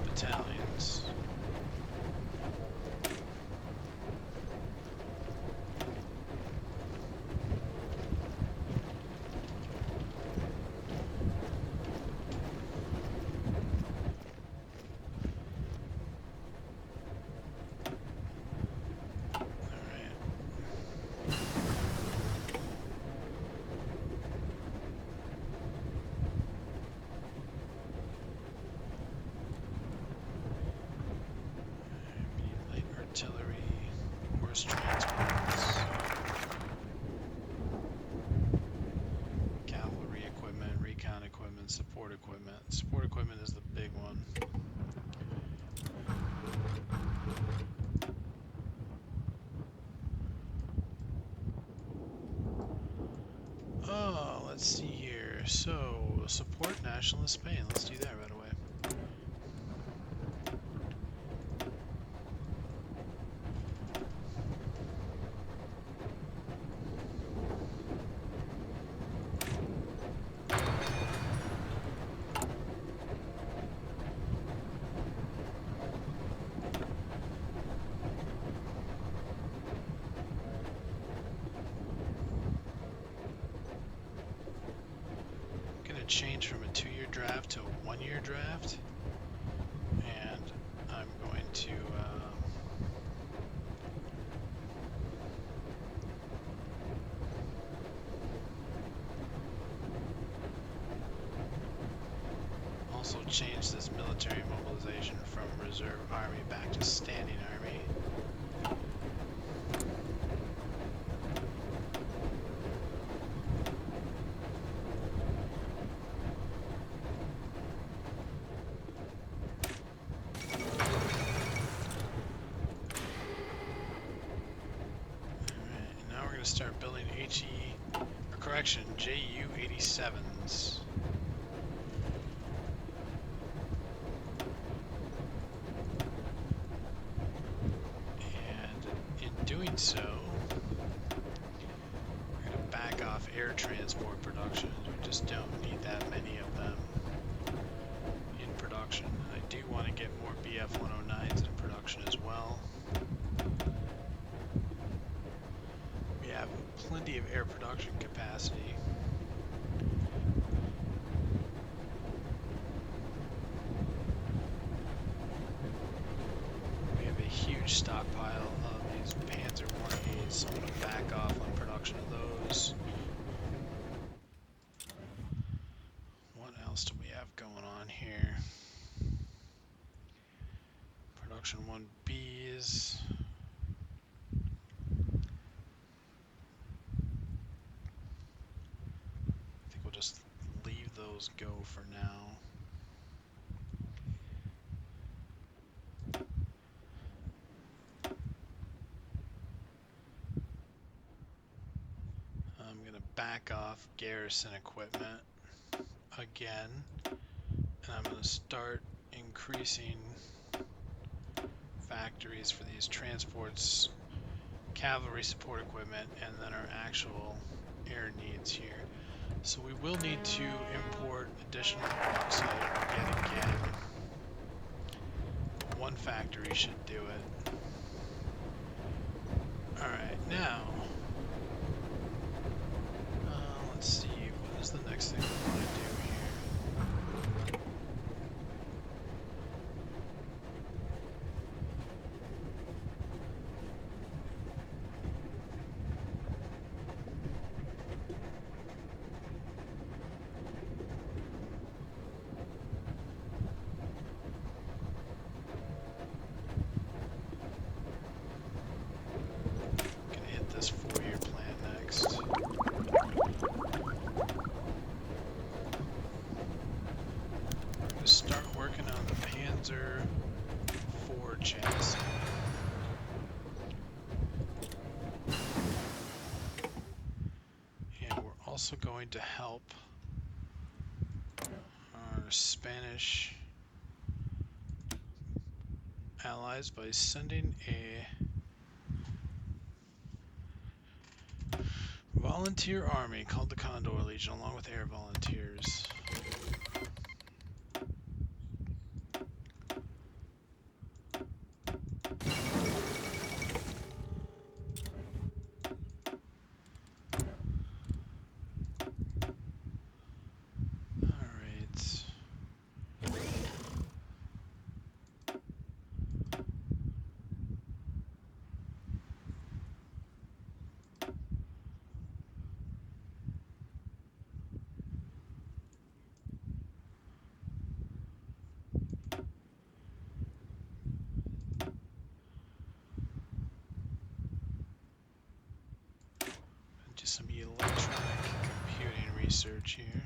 battalions. Artillery, horse transports, cavalry equipment, recon equipment, support equipment. Support equipment is the big one. Oh, let's see here. So, support nationalist Spain. Let's do that right away. Change from a 2-year draft to a 1-year draft, and I'm going to also change this military mobilization from reserve army back to standing army. Start building JU-87s. And in doing so, we're going to back off air transport production. We just don't need that many of them in production. I do want to get more BF-109s in production as well. Plenty of air production capacity. We have a huge stockpile of these Panzer 1As, so I'm going to back off on production of those. What else do we have going on here? Production 1Bs. Just leave those go for now. I'm going to back off garrison equipment again, and I'm going to start increasing factories for these transports, cavalry support equipment, and then our actual air needs here. So we will need to import additional bauxite yet again. One factory should do it. Alright, now, let's see, what is the next thing we want to do here? Panzer IV chassis. And we're also going to help our Spanish allies by sending a volunteer army called the Condor Legion along with air volunteers. Alright. Do some electronic computing research here.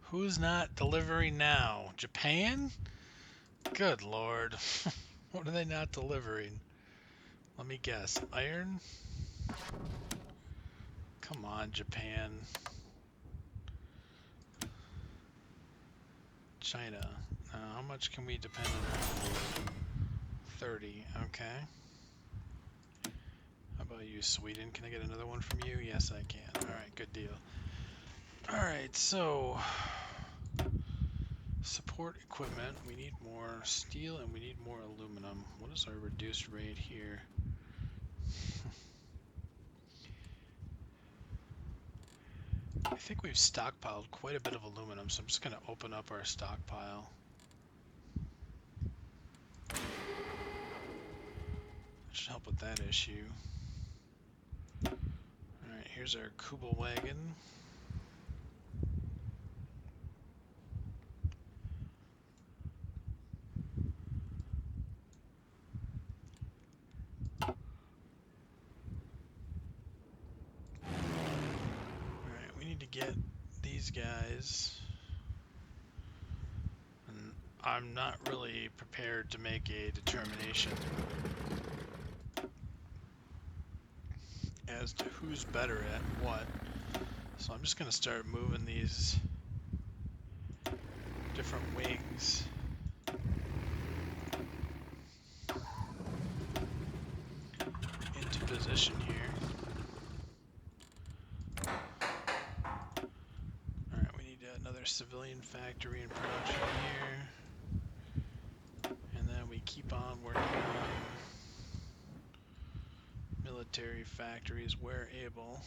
Who's not delivering now? Japan? Good lord. What are they not delivering? Let me guess. Iron? Come on, Japan. China. How much can we depend on them? 30. Okay. How about you, Sweden? Can I get another one from you? Yes, I can. Alright, good deal. Alright, so... support equipment. We need more steel and we need more aluminum. What is our reduced rate here? I think we've stockpiled quite a bit of aluminum, so I'm just going to open up our stockpile. That should help with that issue. Alright, here's our Kubel wagon. Alright, we need to get these guys. And I'm not really prepared to make a determination as to who's better at what. So I'm just going to start moving these different wings. Into position here. Alright, we need another civilian factory in production here. And then we keep on working on military factories where able.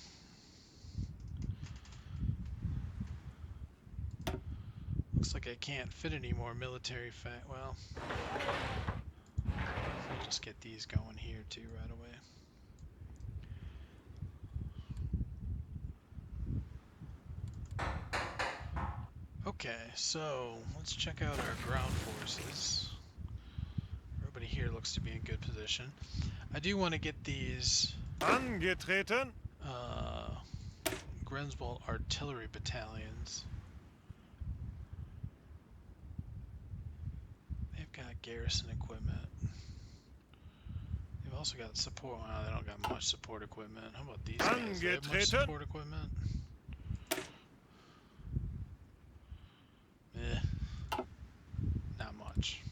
Looks like I can't fit any more military well, I'll just get these going here too right away. Okay, so let's check out our ground forces. Everybody here looks to be in good position. I do want to get these Angetreten. Grenzwald artillery battalions. They've got garrison equipment. They've also got support. Well, they don't got much support equipment. How about these guys? They have much support equipment? Not much.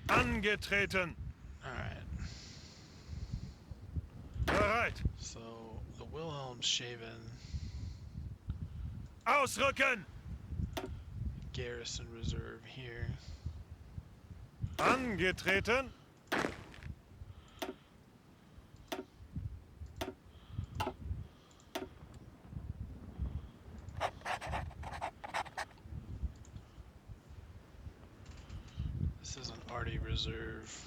Angetreten. Alright. Bereit. So, the Wilhelmshaven Ausrücken. garrison reserve here. Angetreten. This is an arty reserve.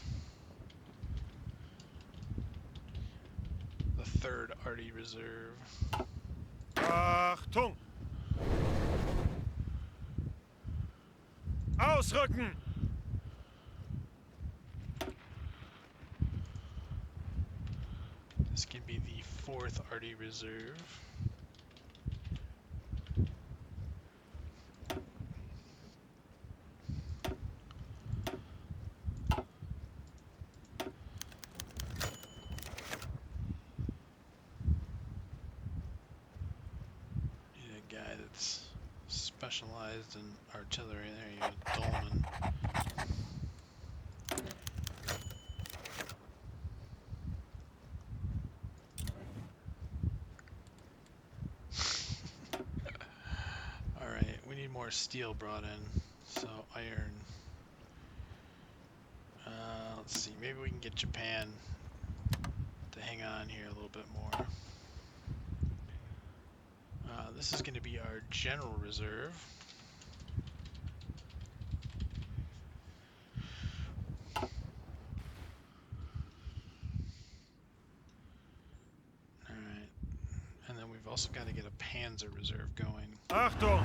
The third arty reserve. Achtung. Ausrücken. This can be the 4th Arty Reserve. Need a guy that's specialized in artillery. There you go, Dolman. Alright, we need more steel brought in. So, iron. Let's see, maybe we can get Japan to hang on here a little bit more. This is going to be our general reserve. Alright, and then we've also got to get a Panzer reserve going. Achtung!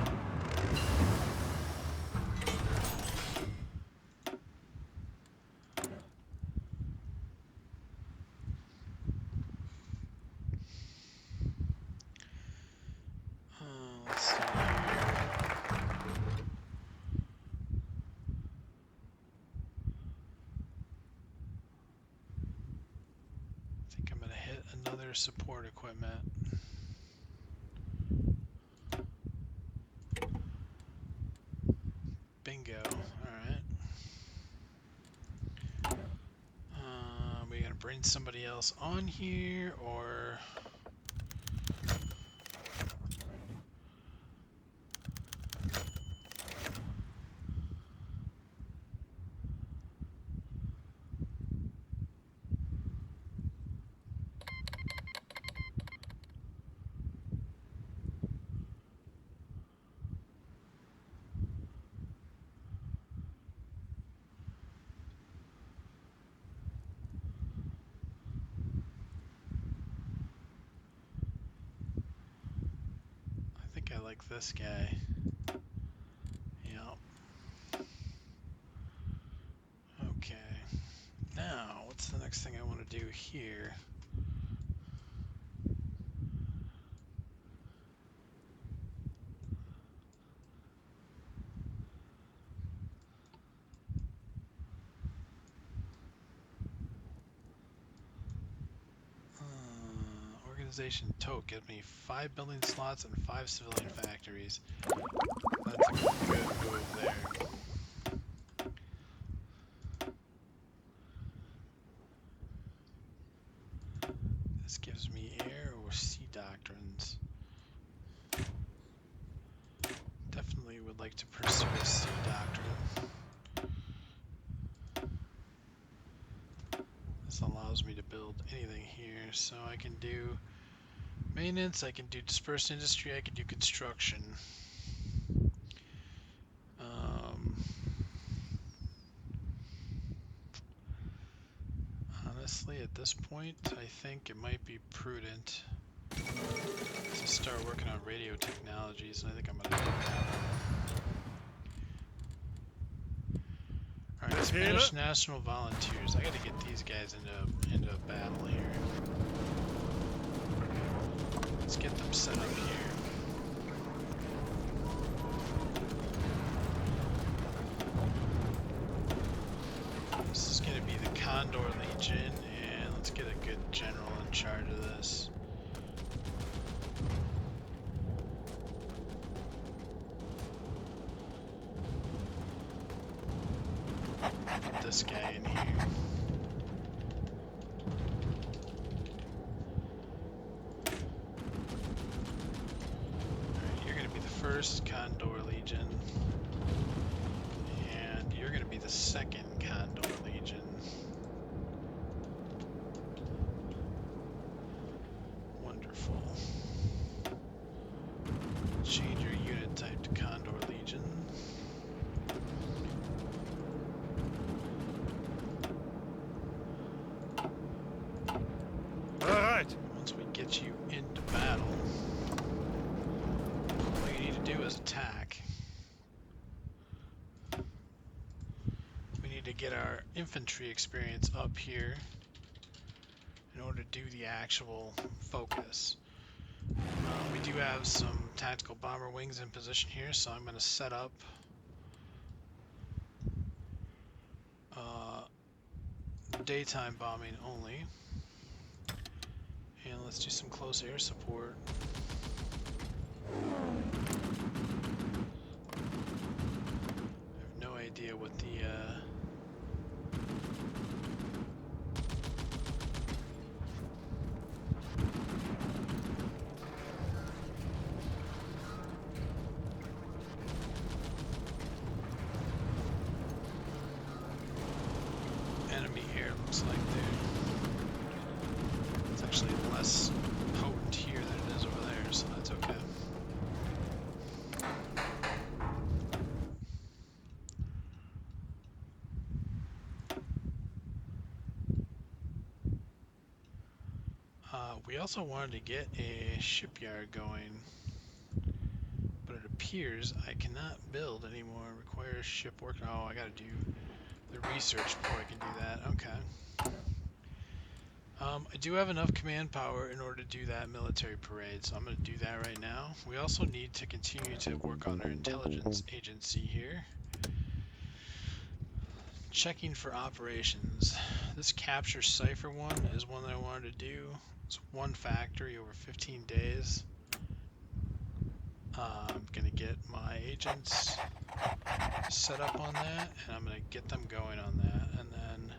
Let's see. I think I'm going to hit another support equipment. Bingo. Alright. We going to bring somebody else on here, or... I think I like this guy. Yep. Okay. Now, what's the next thing I want to do here? Organization Tote gives me 5 building slots and 5 civilian factories. That's a good move there. This gives me air or sea doctrines. Definitely would like to pursue a sea doctrine. This allows me to build anything here, so I can do maintenance, I can do dispersed industry, I can do construction. Honestly, at this point, I think it might be prudent to start working on radio technologies, and I think I'm going to do that one. Alright, Spanish National Volunteers. I got to get these guys into a battle here. Let's get them set up here. This is going to be the Condor Legion, and let's get a good general in charge of this. Put this guy in here. Alright, you're going to be the first Condor Legion, and you're going to be the second Condor Legion. Wonderful. Change your unit type to Condor Legion. Alright. Once we get you into battle, all you need to do is attack. We need to get our infantry experience up here. In order to do the actual focus. We do have some tactical bomber wings in position here, so I'm going to set up daytime bombing only. And let's do some close air support. I have no idea what the enemy air looks like there. It's actually less potent here than it is over there, so that's okay. We also wanted to get a shipyard going, but it appears I cannot build anymore. Requires ship work. Oh, I gotta do the research before I can do that. Okay. I do have enough command power in order to do that military parade, so I'm going to do that right now. We also need to continue to work on our intelligence agency here. Checking for operations. This capture cipher one is one that I wanted to do. It's one factory over 15 days. I'm going to get my agents set up on that, and I'm going to get them going on that, and then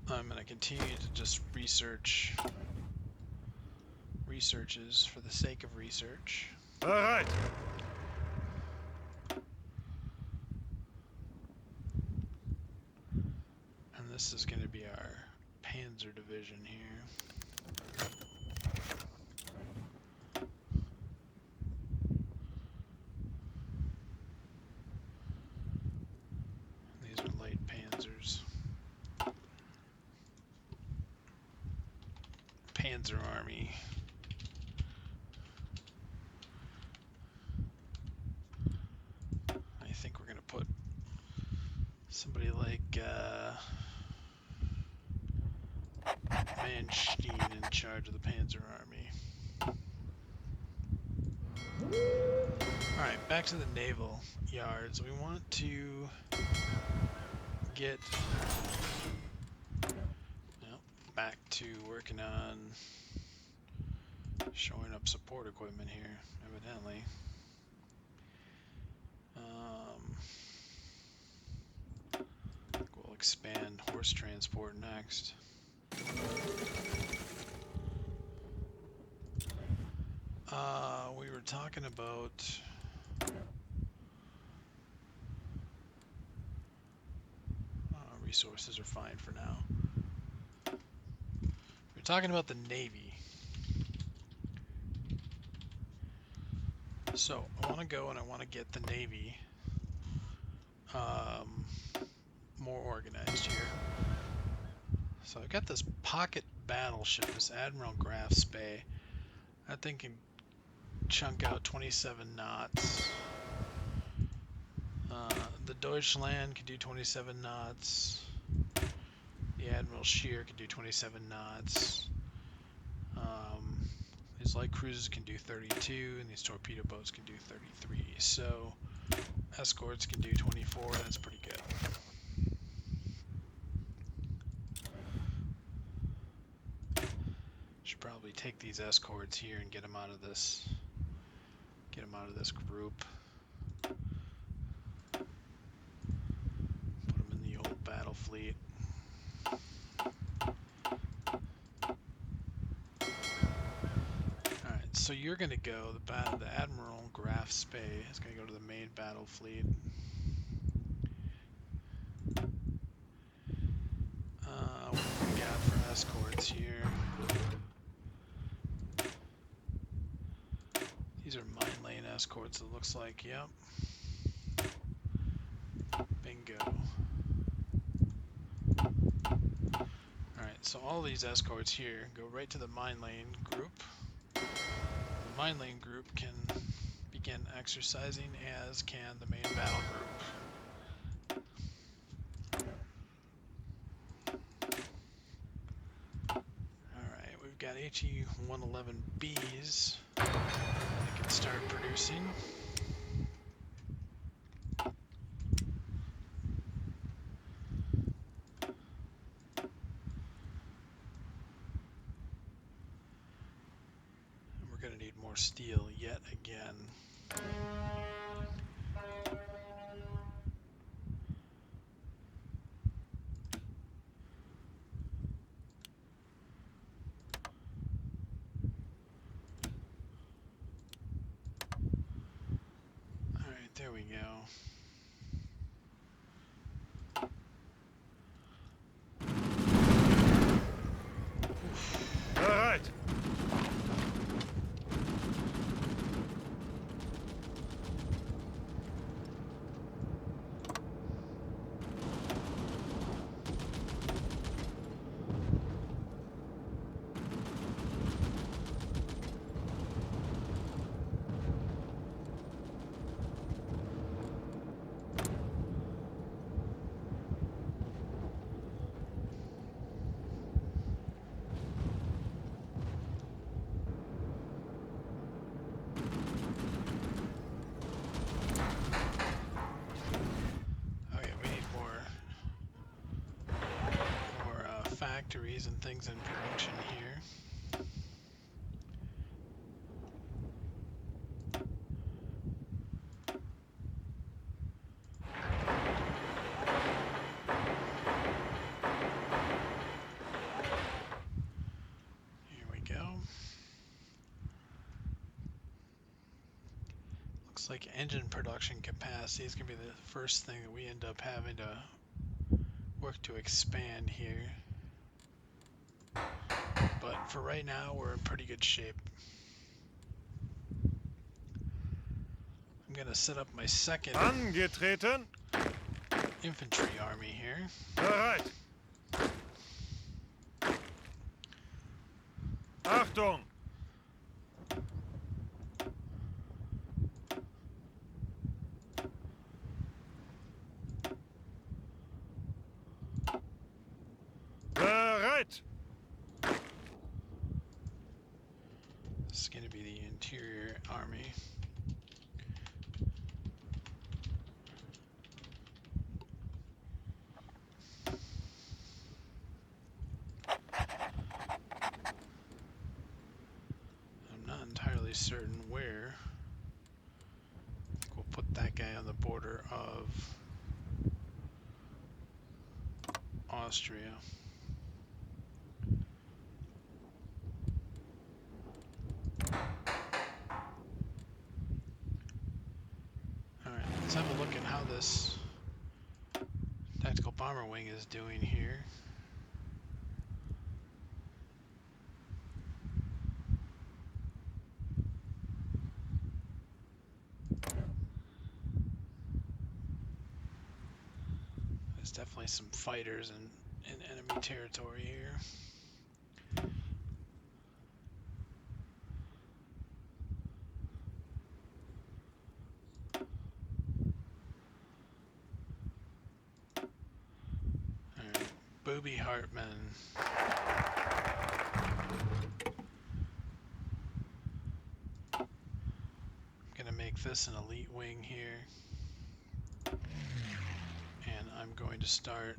I'm going to continue to just researches for the sake of research. All right. And this is going to be our Panzer division here. These are light Panzers. Panzer Army. I think we're going to put somebody like Manstein in charge of the Panzer Army. Alright, back to the naval yards. We want to get back to working on showing up support equipment here, evidently. We'll expand horse transport next. We were talking about resources are fine for now. We're talking about the Navy. So I want to go and I want to get the Navy more organized here. So I've got this pocket battleship, this Admiral Graf Spee. That thing can chunk out 27 knots. The Deutschland can do 27 knots. The Admiral Scheer can do 27 knots. These light cruisers can do 32, and these torpedo boats can do 33. So escorts can do 24. That's pretty good. Should probably take these escorts here and get them out of this. Get them out of this group. Put them in the old battle fleet. Alright, so you're going to go, the Admiral Graf Spee is going to go to the main battle fleet. What do we got for escorts here? These are mine lane escorts, it looks like, yep. Bingo. Alright, so all these escorts here go right to the mine lane group. The mine lane group can be begin exercising, as can the main battle group. Alright, we've got HE-111Bs that can start producing. And we're going to need more steel yet again. Alright, there we go. Bereit. Factories and things in production here. Here we go. Looks like engine production capacity is going to be the first thing that we end up having to work to expand here. But for right now, we're in pretty good shape. I'm going to set up my second Angetreten. infantry army here. Bereit. Achtung. Bereit. This is going to be the interior army. I'm not entirely certain where. I think we'll put that guy on the border of Austria. Alright, let's have a look at how this tactical bomber wing is doing here. There's definitely some fighters in enemy territory here. Alright, Booby Hartman. I'm gonna make this an elite wing here. And I'm going to start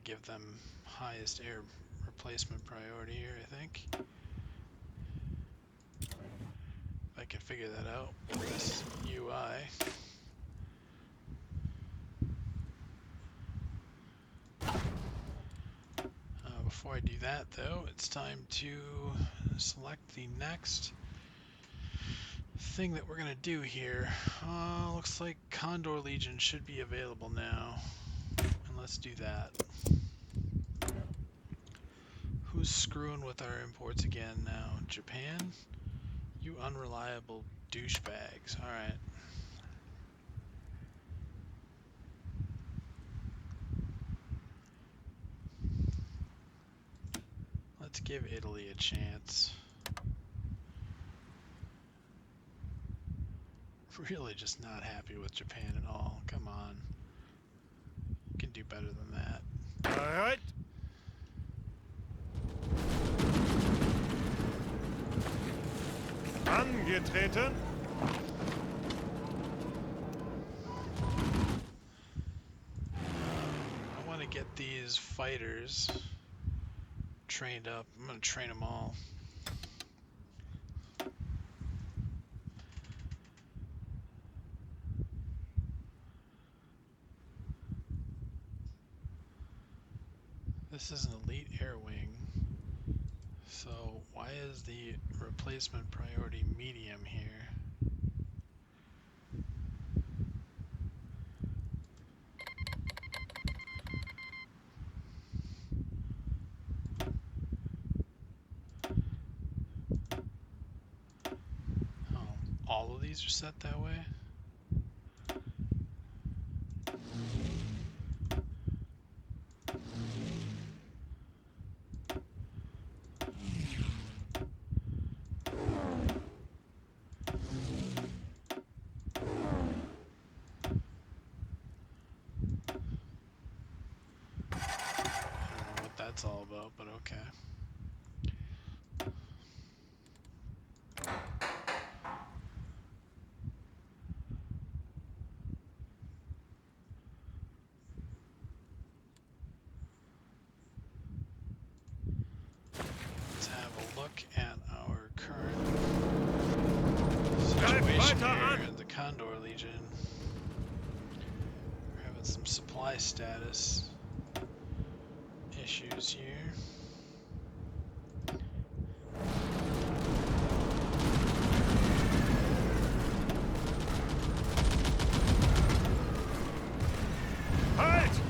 give them highest air replacement priority here, I think. If I can figure that out with this UI. Before I do that though, it's time to select the next thing that we're going to do here. Looks like Condor Legion should be available now. And let's do that. Who's screwing with our imports again now? Japan? You unreliable douchebags. Alright. Let's give Italy a chance. Really just not happy with Japan at all. Come on. You can do better than that. Bereit. Angetreten. I want to get these fighters trained up. I'm going to train them all. This is an elite air wing. So why is the replacement priority medium here? Oh, all of these are set that way? I don't know what that's all about, but okay. Let's have a look at our current situation here in the Condor Legion. We're having some supply status issues here. Halt!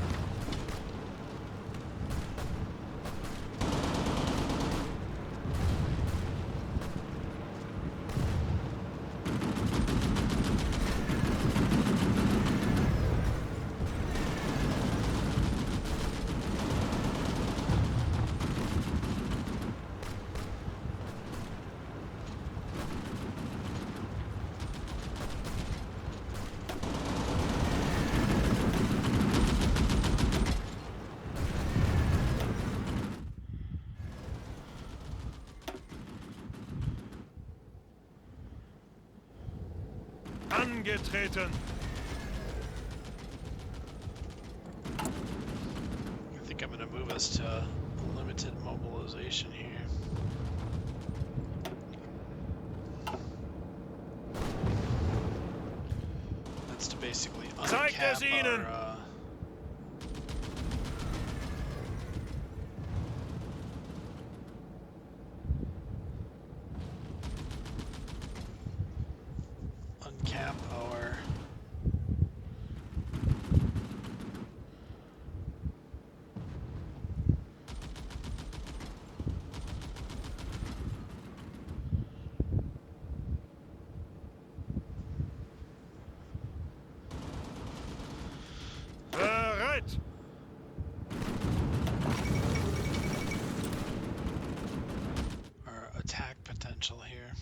Angetreten. I think I'm going to move us to limited mobilization here. That's to basically uncap our uncap our Bereit. attack potential here.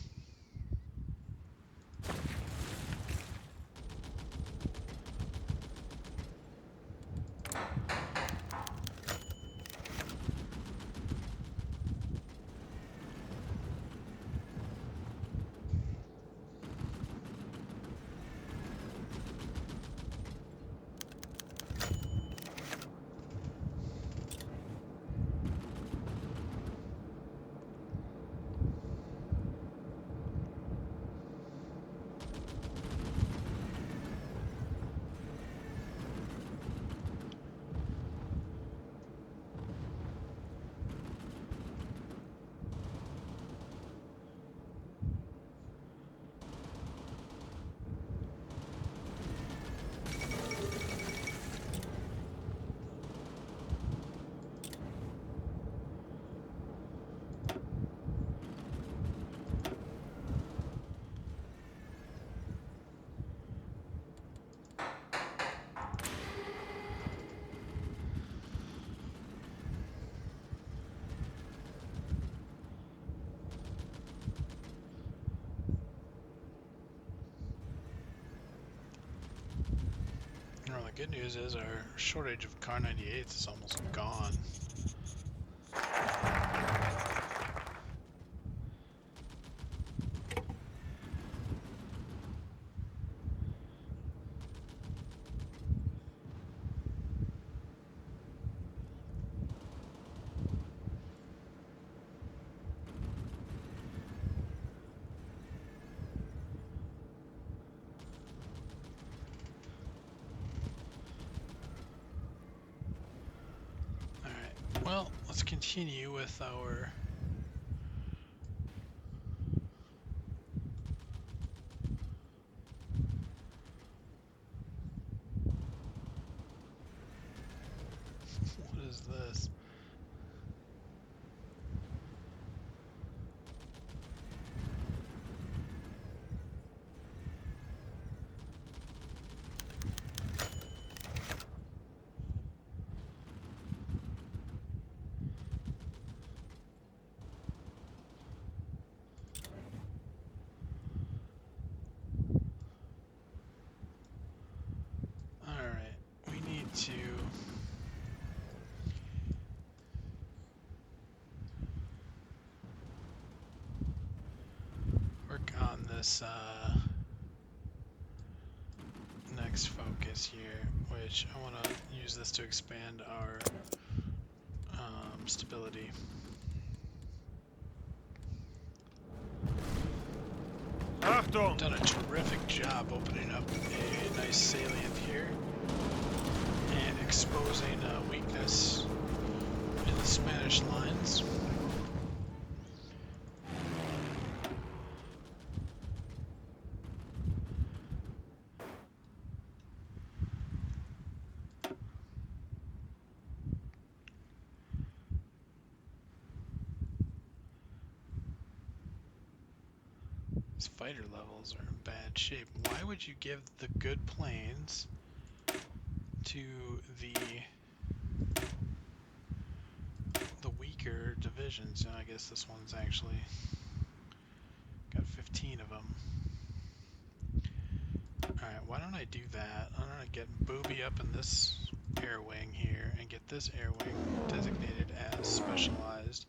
good news is our shortage of Car 98s is almost gone. Well, let's continue with our what is this? Alright, we need to work on this next focus here, which I want to use this to expand our stability. Achtung! Done a terrific job opening up a nice salient here and exposing a weakness in the Spanish lines. These fighter levels are in bad shape. Why would you give the good planes to the weaker divisions? I guess this one's actually got 15 of them. Alright, why don't I do that? I'm gonna get Booby up in this air wing here and get this air wing designated as specialized.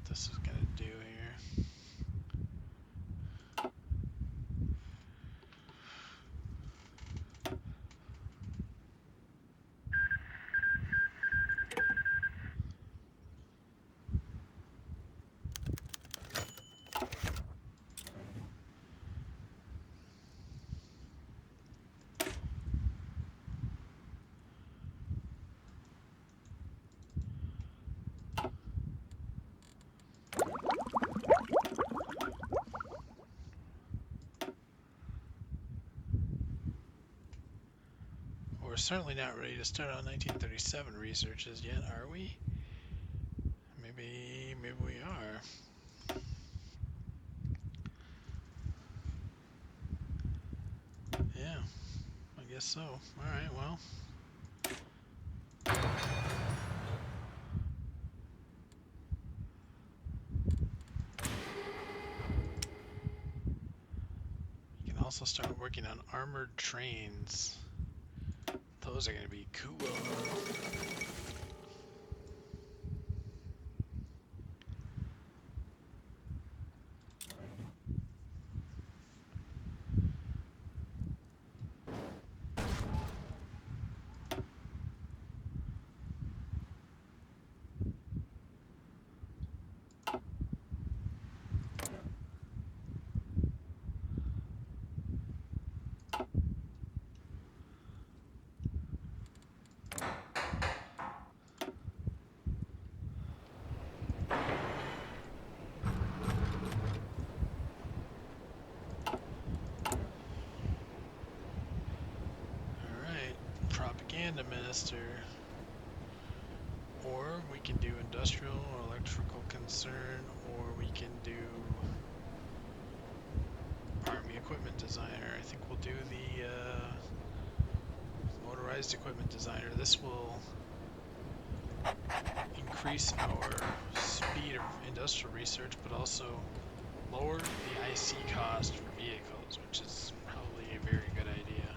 This is gonna do here. We're certainly not ready to start on 1937 researches yet, are we? Maybe we are. Yeah, I guess so. Alright, well. You can also start working on armored trains. Those are going to be cool. administer. Or we can do industrial or electrical concern, or we can do army equipment designer. I think we'll do the motorized equipment designer. This will increase our speed of industrial research, but also lower the IC cost for vehicles, which is probably a very good idea.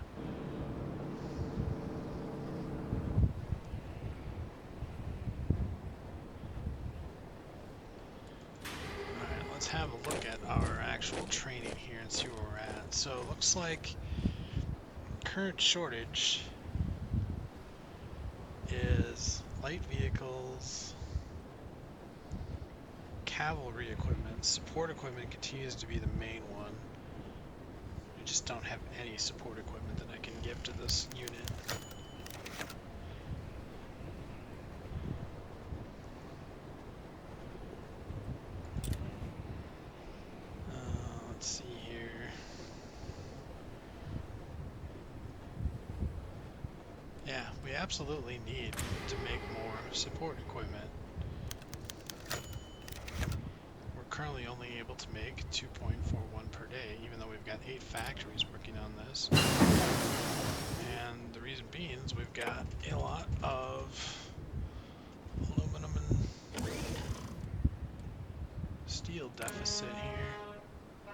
Alright, let's have a look at our actual training here and see where we're at. So it looks like current shortage is light vehicles, cavalry equipment. Support equipment continues to be the main one. We just don't have any support equipment that I can give to this unit. Let's see here. Yeah, we absolutely need to make more support equipment. We're currently only able to make 2.41 per day, even though we've got 8 factories working on this. And the reason being is we've got a lot of aluminum and steel deficit here.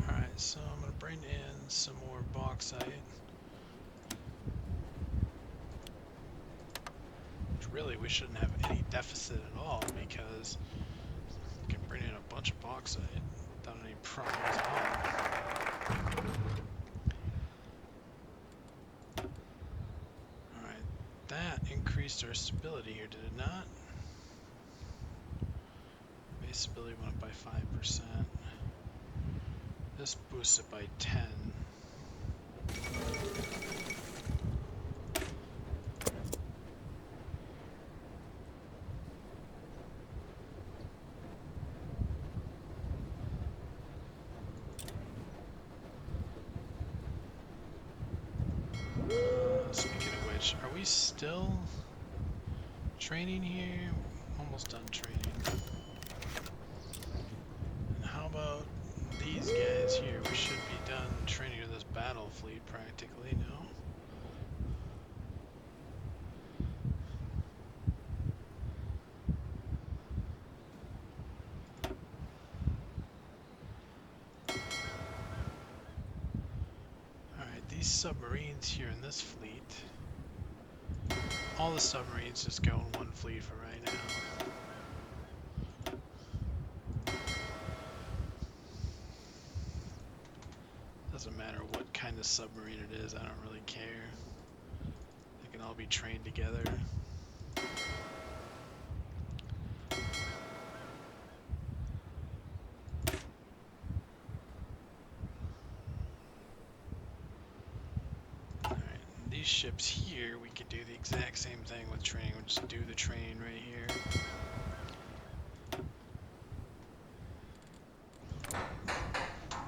Alright, so I'm going to bring in some more bauxite. Really, we shouldn't have any deficit at all because we can bring in a bunch of bauxite without any problems at all. Alright, that increased our stability here, did it not? Base stability went up by 5%. This boosts it by 10. Speaking of which, are we still training here? Almost done training. And how about these guys here? We should be done training to this battle fleet practically, no? Alright, these submarines here in this fleet, all the submarines just go in one fleet for right now. Doesn't matter what kind of submarine it is, I don't really care. They can all be trained together. These ships here, we could do the exact same thing with training. We'll just do the training right here.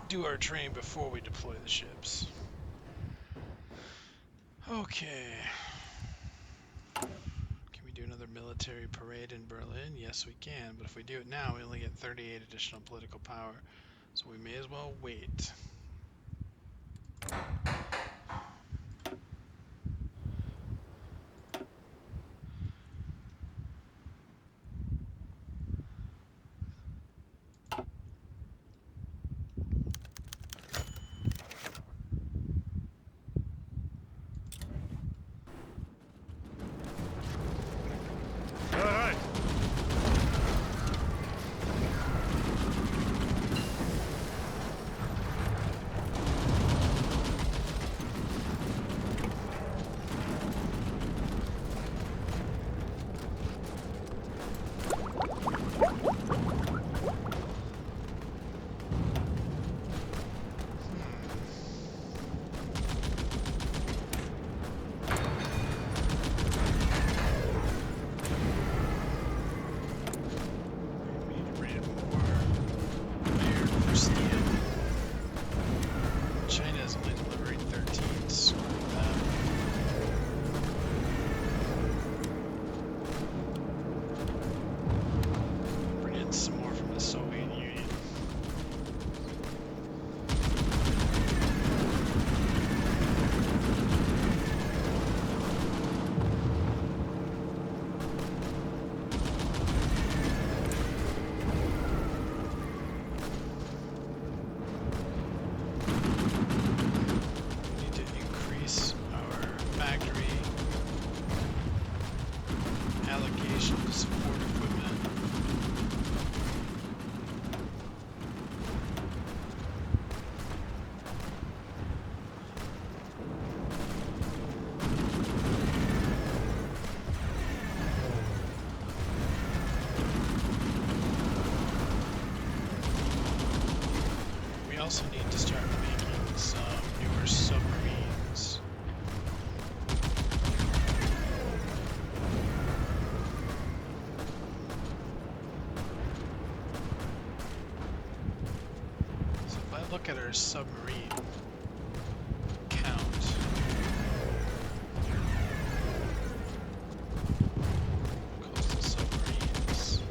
Do our training before we deploy the ships. Okay. Can we do another military parade in Berlin? Yes, we can. But if we do it now, we only get 38 additional political power. So we may as well wait. also need to start making some newer submarines. So if I look at our submarine count, coastal submarines.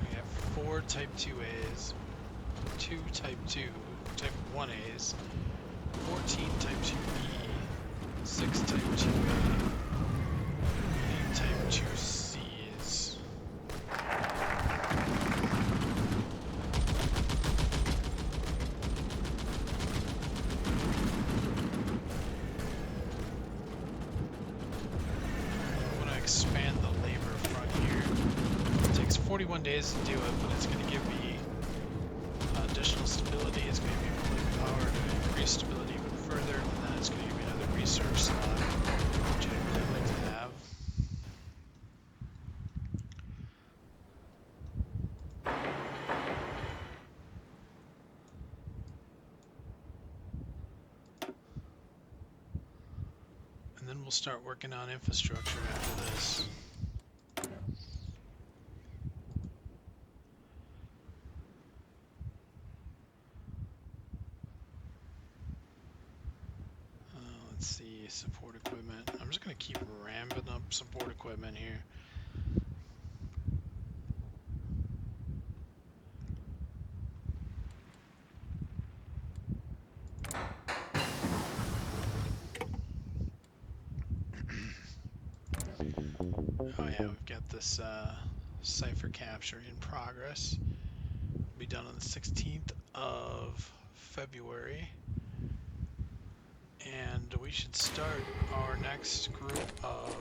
We have 4 Type 2As, 2 Type 2, Type 1As, 14 Type 2B, 6 Type 2A, 8 Type 2Cs. I'm going to expand the labor front here. It takes 41 days to do it, but it's going to give me additional stability. It's going to give me pulling power to increase stability even further, and then it's going to give me another research slot, which I'd really like to have. And then we'll start working on infrastructure after this. Let's see, support equipment. I'm just going to keep ramping up support equipment here. Oh yeah, we've got this cipher capture in progress. It'll be done on the 16th of February. And we should start our next group of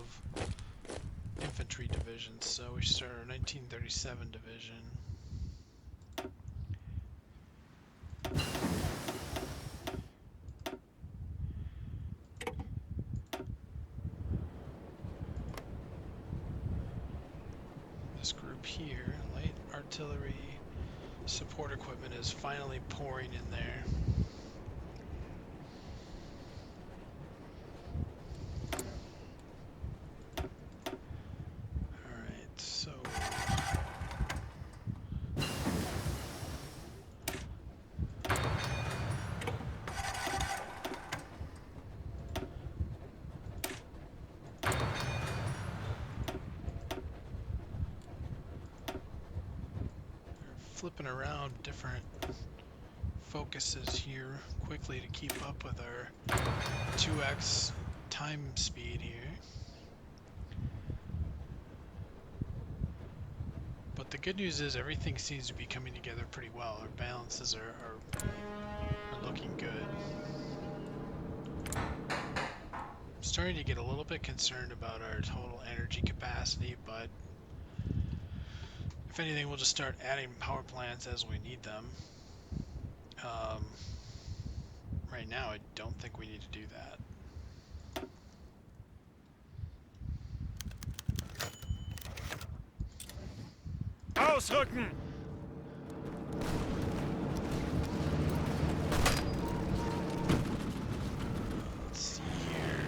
infantry divisions. So we should start our 1937 division. This group here, light artillery support equipment, is finally pouring in there. Alright, so flipping around different focuses here quickly to keep up with our 2x time speed here. But the good news is everything seems to be coming together pretty well. Our balances are looking good. I'm starting to get a little bit concerned about our total energy capacity, but if anything, we'll just start adding power plants as we need them. Right now, I don't think we need to do that. Ausrücken! Let's see here.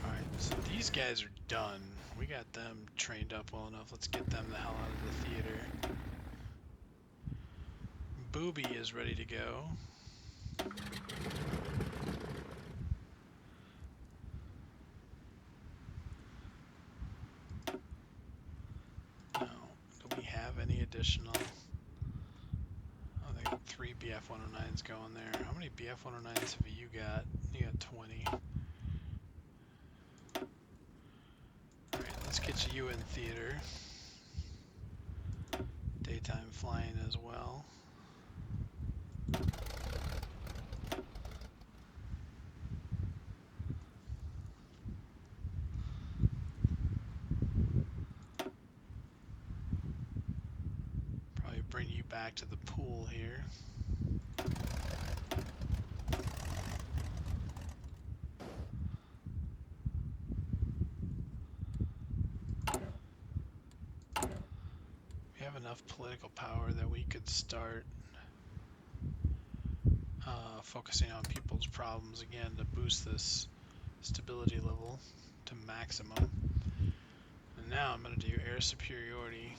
Alright, so these guys are done. We got them trained up well enough. Let's get them the hell out of the theater. Booby is ready to go. Now, do we have any additional? Oh, they got 3 BF-109s going there. How many BF-109s have you got? You got 20. Alright, let's get you in theater. Daytime flying as well. Probably bring you back to the pool here. enough political power that we could start focusing on people's problems again to boost this stability level to maximum. And now I'm going to do air superiority.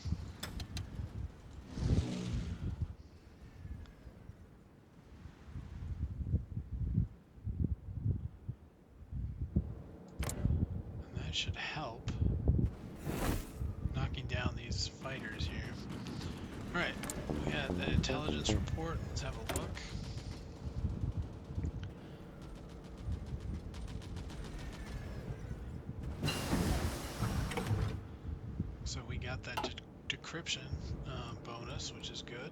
And that should help knocking down these fighters here. Alright, we got the intelligence report. Let's have a look. So we got that decryption bonus, which is good.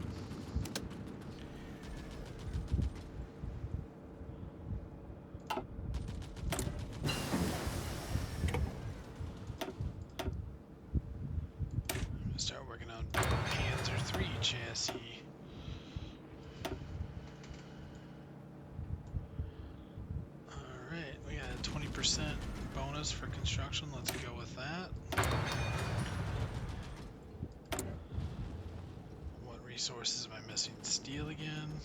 I'm gonna start working on Panzer III chassis. Alright, we got a 20% bonus for construction. Let's go with that. What resources am I missing? Steel again.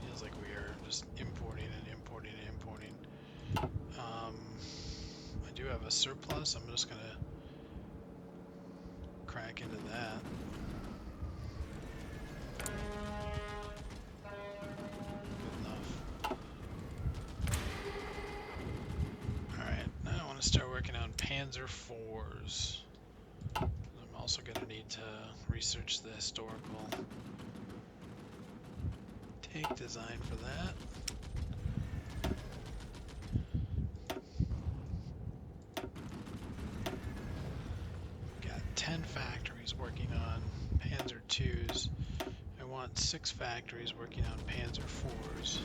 Feels like we are just importing and importing and importing. I do have a surplus. I'm just gonna crack into that. Good enough. Alright, now I want to start working on Panzer IVs. I'm also going to need to research the historical tank design for that. Got 10 factories working on Panzer IIs. I want 6 factories working on Panzer IVs.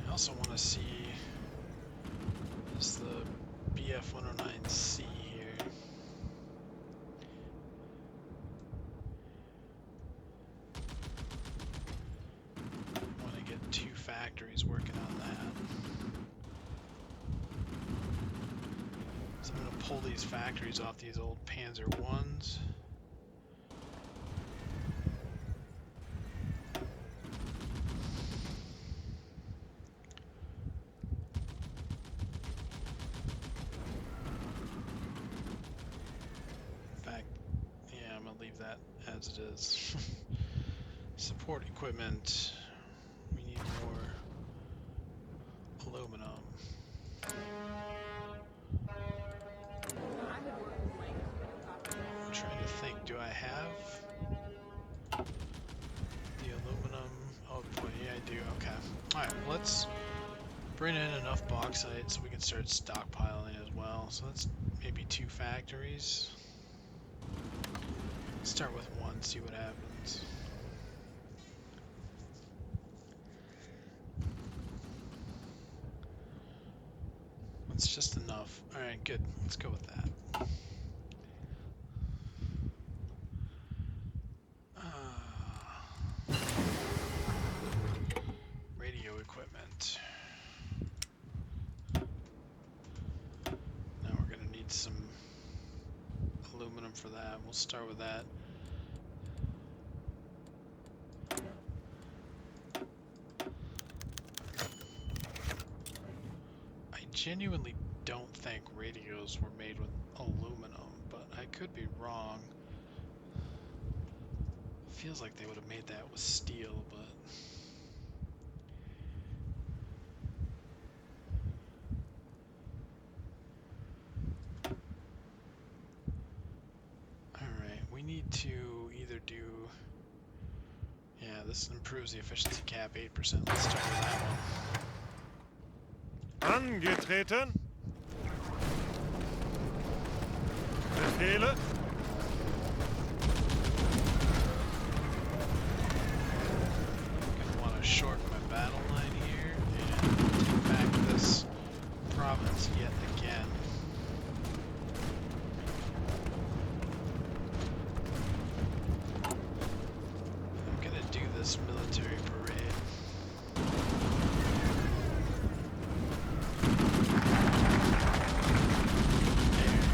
I also want to see is the BF-109C here. I want to get 2 factories working on that. So I'm going to pull these factories off these old Panzer Is. As it is. Support equipment. We need more aluminum. I'm trying to think, do I have the aluminum output? Yeah, I do. Okay. Alright, let's bring in enough bauxite so we can start stockpiling as well. So that's maybe 2 factories. Let's start with 1, see what happens. That's just enough. Alright, good. Let's go with that. Radio equipment. Now we're going to need some aluminum for that. We'll start with that. I genuinely don't think radios were made with aluminum, but I could be wrong. Feels like they would have made that with steel, but alright, we need to either do, yeah, this improves the efficiency cap 8%. Let's start with that one. Angetreten. Befehle. Gonna want to shorten my battle line here and take back this province yet again. I'm gonna do this military parade.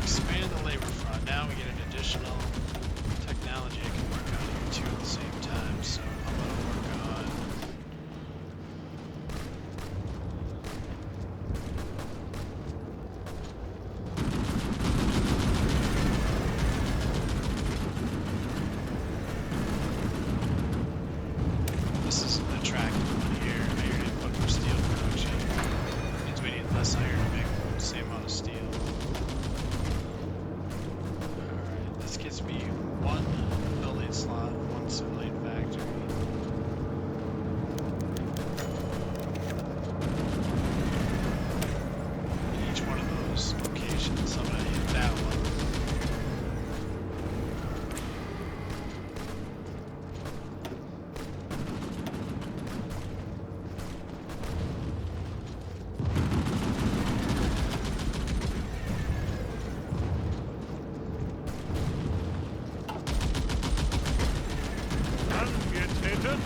Expand This gives me one building slot, one civilian factory. In each one of those locations, so I'm going to hit that one. Angetreten.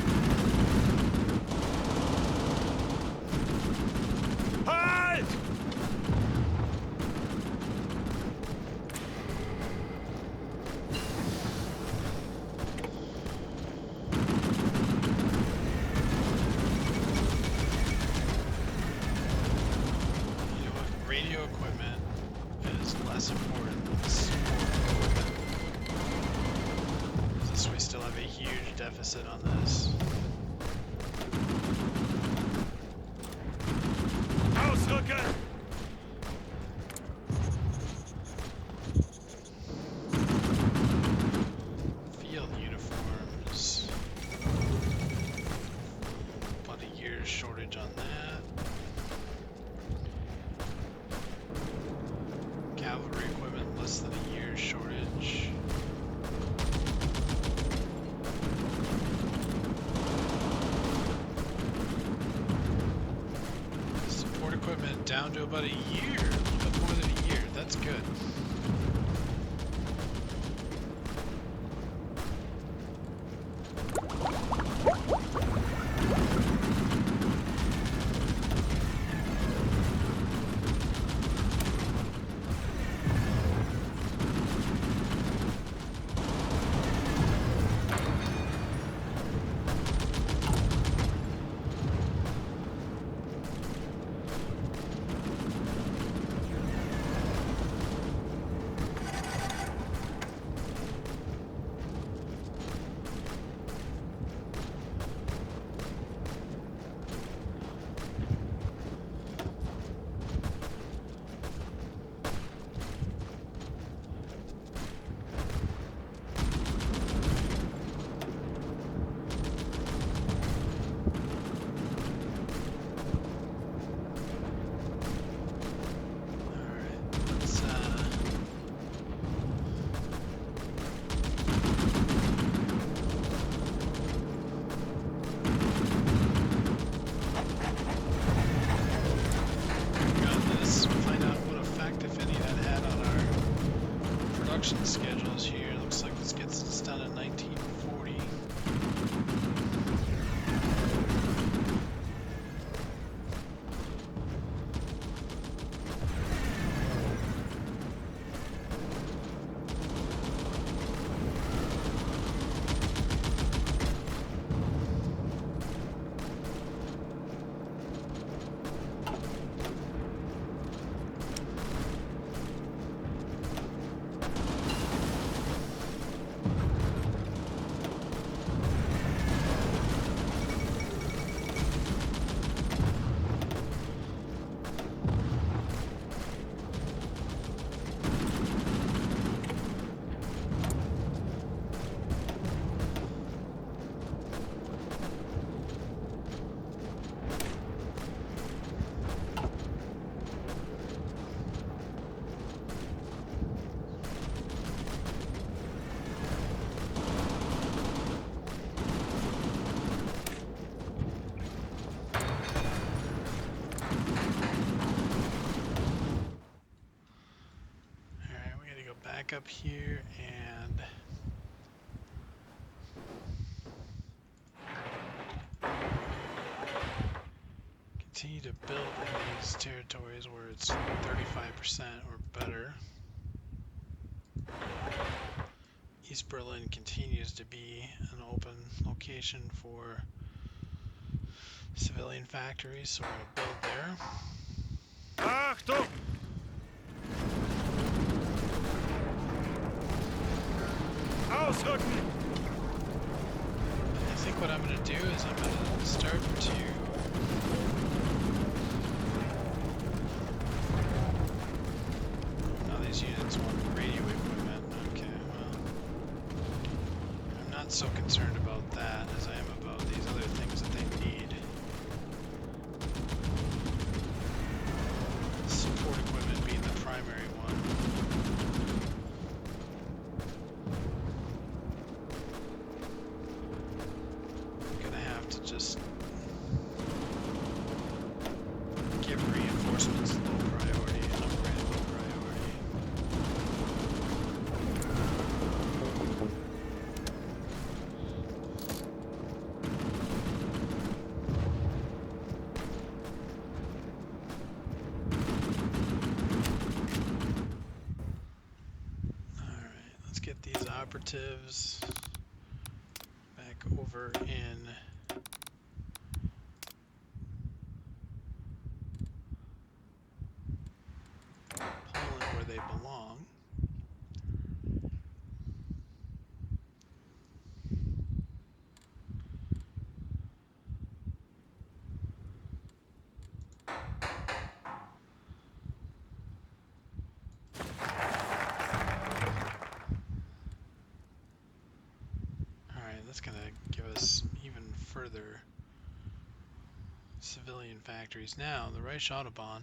Halt! You know what? Radio equipment is less important than support equipment. Because we still have a huge deficit on this. Ausrücken! Field uniforms. About a year's shortage on that. Cavalry equipment, less than a year's shortage. Support equipment down to about a year, a little bit more than a year. That's good. Schedules here. Looks like this gets us done in 1940. Back up here and continue to build in these territories where it's 35% or better. East Berlin continues to be an open location for civilian factories, so we're going to build there. Achtung! Ausrücken! I think what I'm going to do is I'm going to start to now these units want radio equipment. Okay, well, not so concerned about that as I am about these other things that they need. Support equipment being the primary one. I'm gonna have to just give reinforcements low priority and upgrade low priority. Alright, let's get these operatives back over in Poland where they belong. Alright, that's gonna give us even further civilian factories. Now, the Reich Autobahn,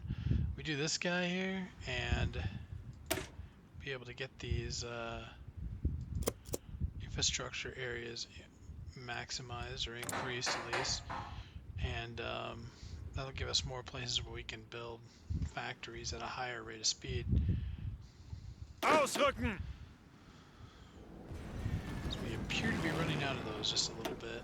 we do this guy here and be able to get these infrastructure areas maximized or increased at least, and that'll give us more places where we can build factories at a higher rate of speed. Ausrücken! So we appear to be running out of those just a little bit.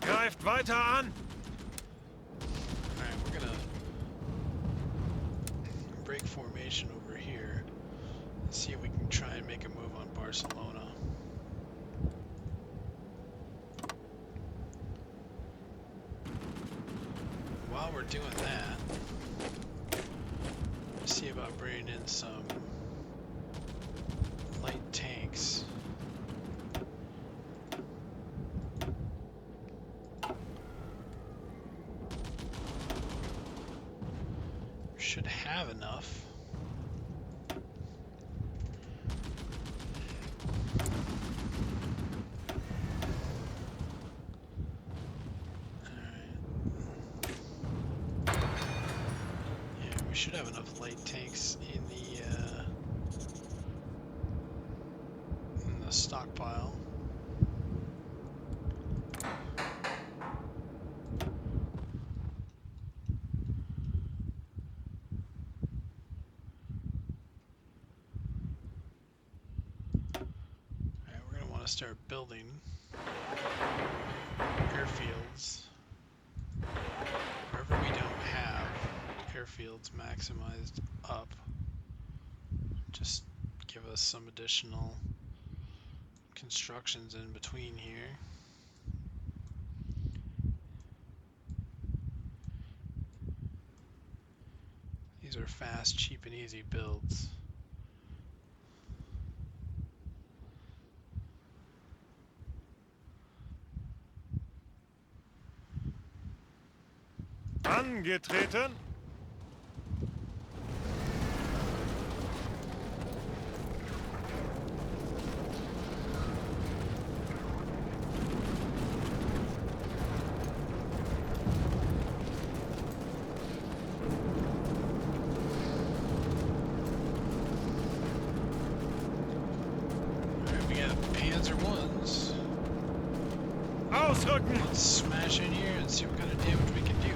Greift weiter an! Alright, we're gonna break formation over here and see if we can try and make a move on Barcelona. While we're doing that, see about bringing in some light tanks. Should have enough. Yeah, we should have enough light tanks in the stockpile. Alright, we're gonna want to start building airfields wherever we don't have airfields maximized up. Just give us some additional constructions in between here. These are fast, cheap, and easy builds. Angetreten! Alright, we got Panzer Ones. Ausrücken! Let's smash in here and see what kind of damage we can do.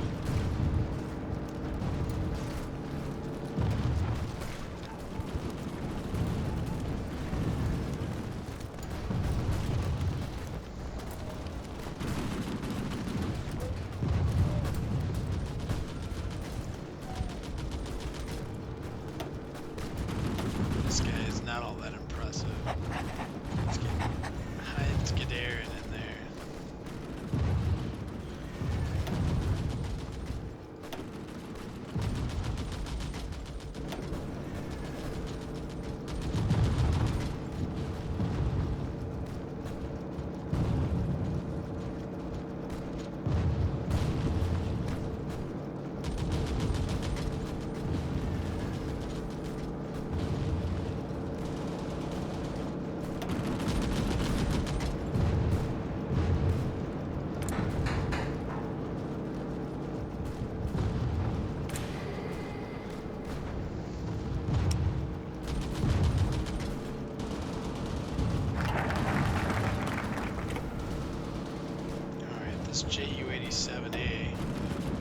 this JU-87A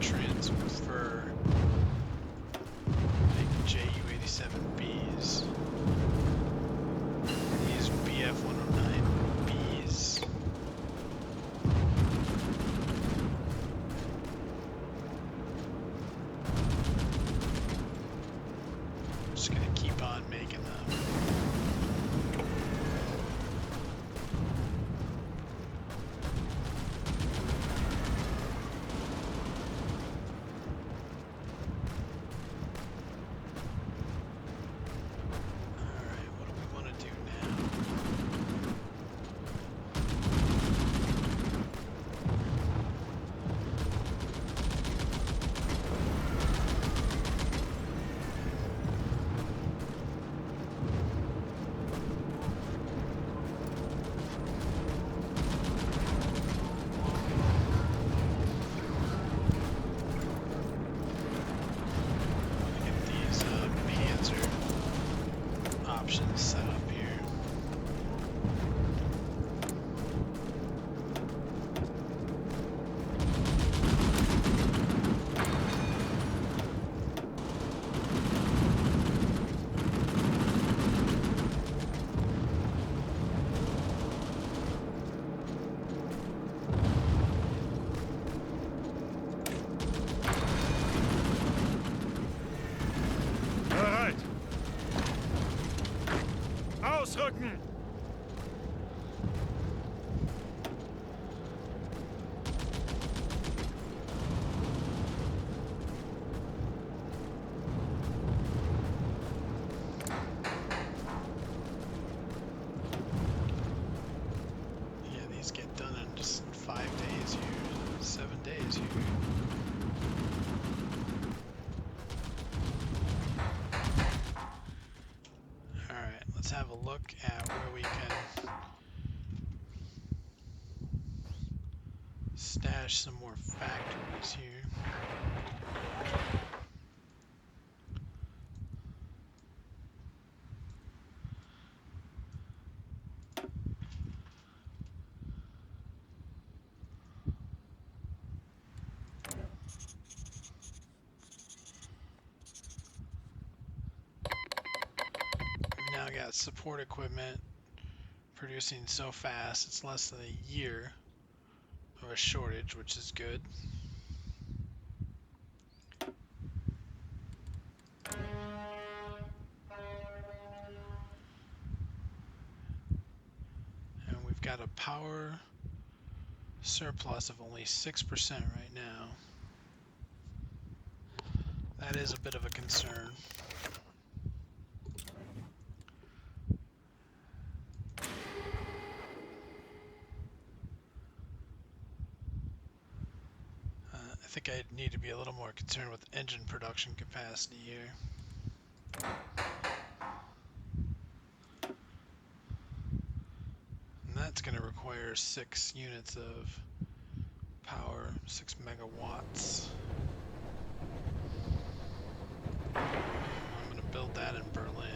transfer like JU-87Bs. These BF-109Bs. Just gonna keep on making them. Set up here. Bereit. Ausrücken! Yeah, these get done in just 5 days here, 7 days here. Alright, let's have a look at where we can stash some more factories here. We've now got support equipment producing so fast it's less than a year of a shortage, which is good. And we've got a power surplus of only 6% right now. That is a bit of a concern. I think I need to be a little more concerned with engine production capacity here. And that's going to require 6 units of power, 6 megawatts. I'm going to build that in Berlin.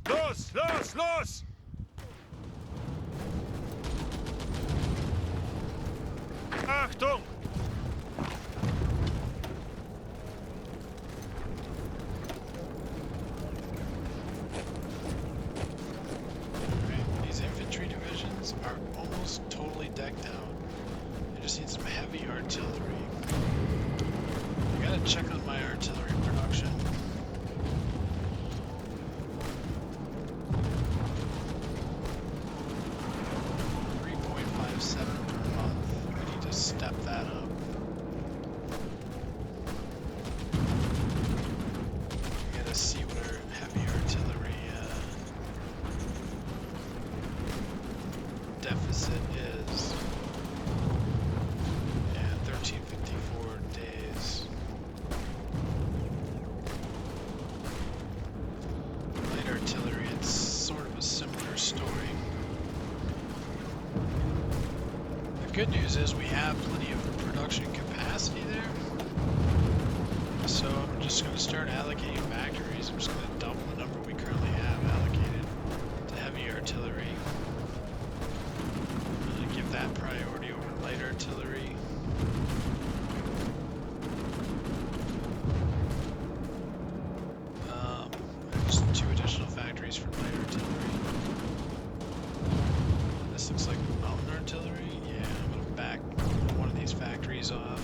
Los, los, los! Achtung! These infantry divisions are almost totally decked out. I just need some heavy artillery. I gotta check on my artillery production. Step that up. We gotta see what our heavy artillery deficit is. Yeah, 1354 days. good news is we have plenty of production capacity there. So I'm just going to start allocating factories. I'm just going to double the number we currently have allocated to heavy artillery. I'm going to give that priority over light artillery. There's 2 additional factories for light artillery. This looks like mountain artillery. Yeah, I'm going to back one of these factories off.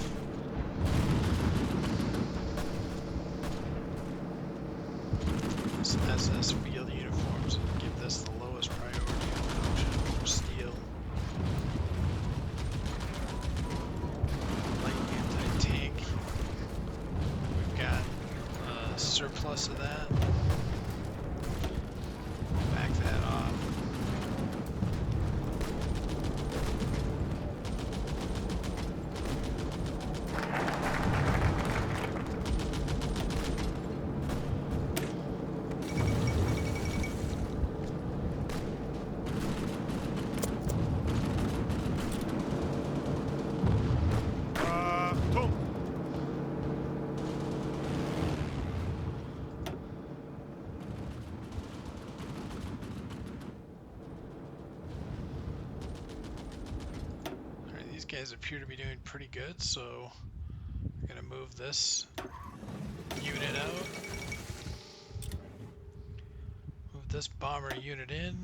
This SS field uniforms, and give this the lowest priority of production for steel. Light anti-tank. We've got a surplus of that. Back that off. Achtung! Alright, these guys appear to be doing pretty good, so I'm gonna move this unit out. Move this bomber unit in.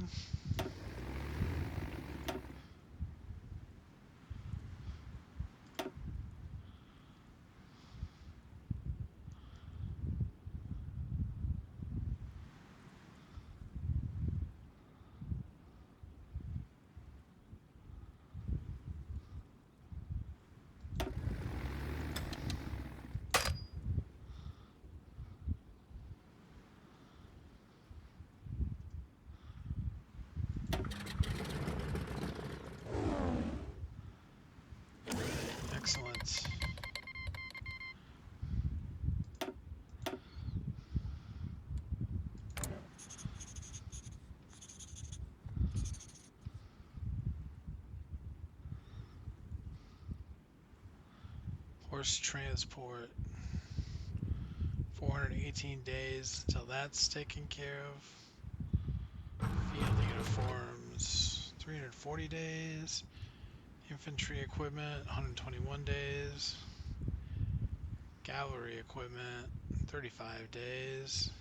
Excellent. Horse transport. 418 days until that's taken care of. Field uniforms. 340 days. Infantry equipment. 121 days. Cavalry equipment. 35 days.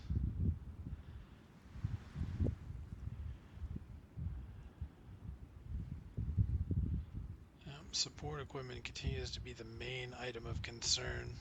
Support equipment continues to be the main item of concern.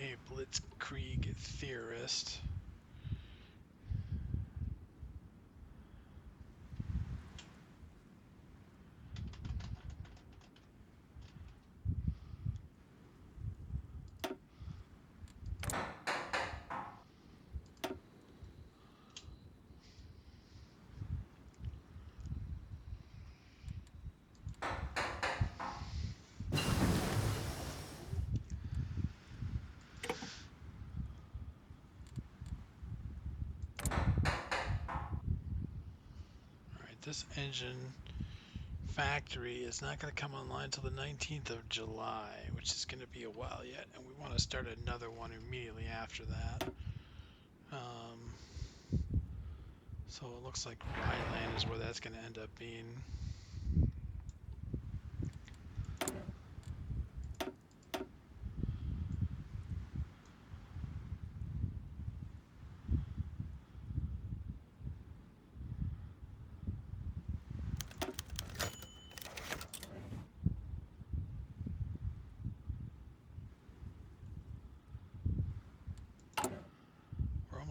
A blitzkrieg theorist. This engine factory is not going to come online until the 19th of July, which is going to be a while yet, and we want to start another one immediately after that. So it looks like Rhineland is where that's going to end up being.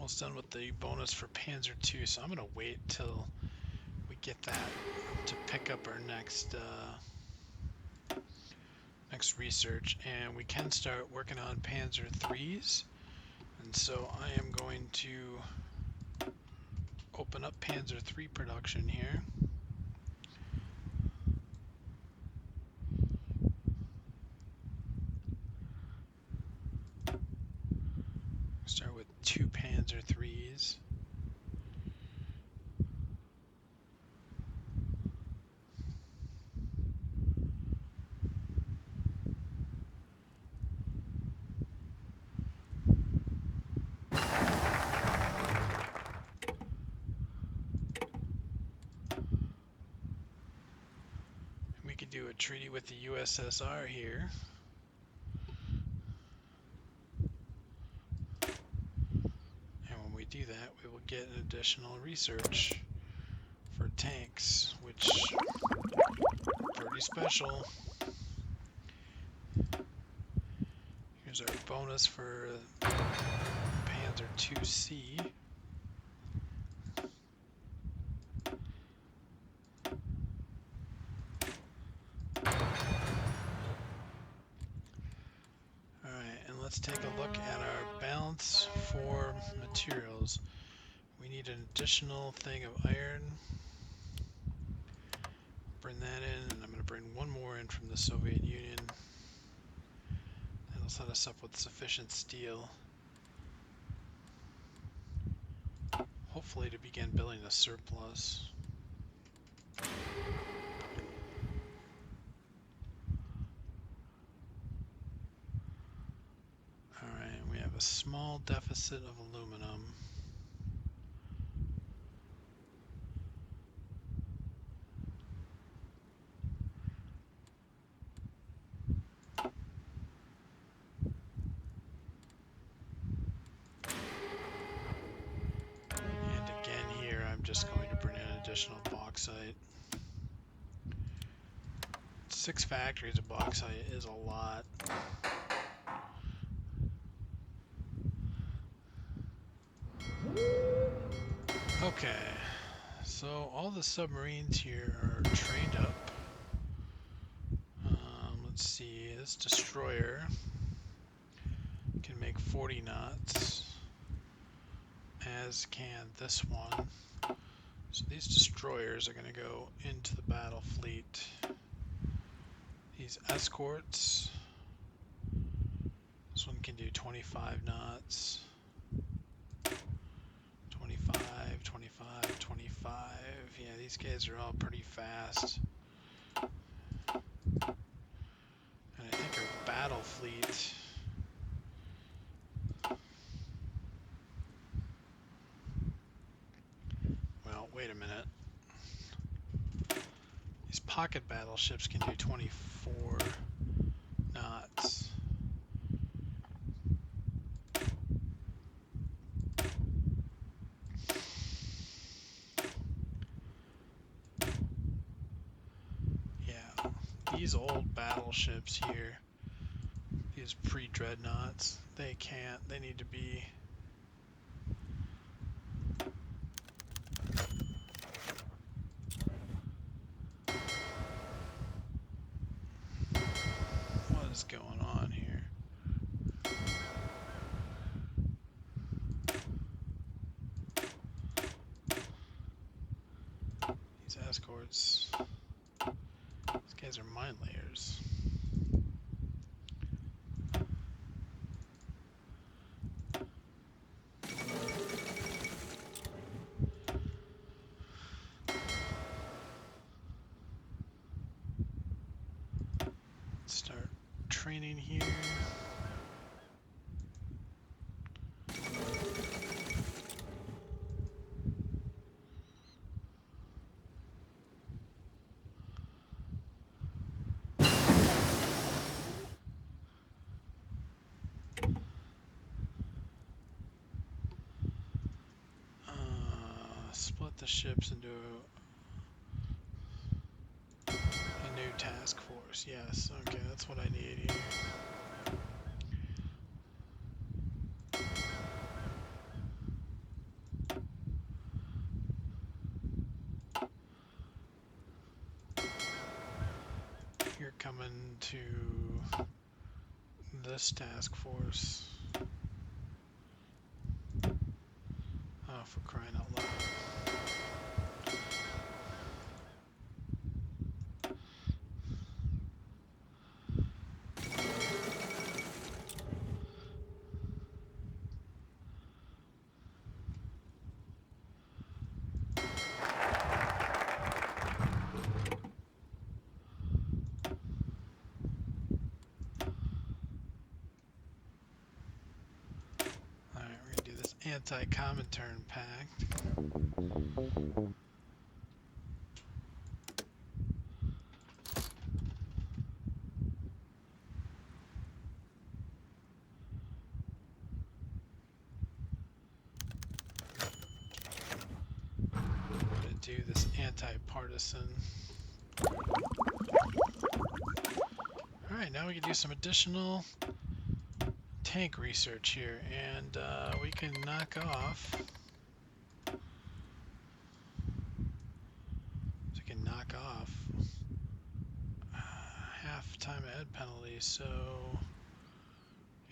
almost done with the bonus for Panzer II, so I'm gonna wait till we get that to pick up our next next research, and we can start working on Panzer IIIs. And so I am going to open up Panzer III production here. Start with 2 Panzer IIIs. We could do a treaty with the USSR here. And when we do that, we will get an additional research for tanks, which are pretty special. Here's our bonus for Panzer IIc. Alright, and let's take a look at our balance for materials. We need an additional thing of iron. Bring that in, and I'm going to bring one more in from the Soviet Union. That'll set us up with sufficient steel. Hopefully to begin building a surplus. Alright, we have a small deficit of aluminum. And again here, I'm just going to bring in additional bauxite. 6 factories of bauxite is a lot. Okay, so all the submarines here are trained up. Let's see, this destroyer can make 40 knots, as can this one. So these destroyers are going to go into the battle fleet. These escorts, this one can do 25 knots. 25, 25, 25. Yeah, these guys are all pretty fast. And I think our battle fleet, well, wait a minute. These pocket battleships can do 24 knots. Yeah, these old battleships here, these pre-dreadnoughts, they can't. They need to be what is going on here? These escorts, these guys are mine layers. Start training here. Split the ships into a new task force. Yes, okay, that's what I need here. coming to this task force. Oh, for crying out loud. Alright, we're gonna do this anti-Comintern pact. Do this anti-partisan. Alright, now we can do some additional tank research here, and we can knock off. So we can knock off half time ed penalty, so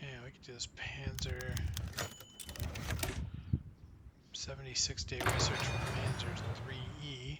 yeah, we can do this Panzer 76-day research for Panzer 3E.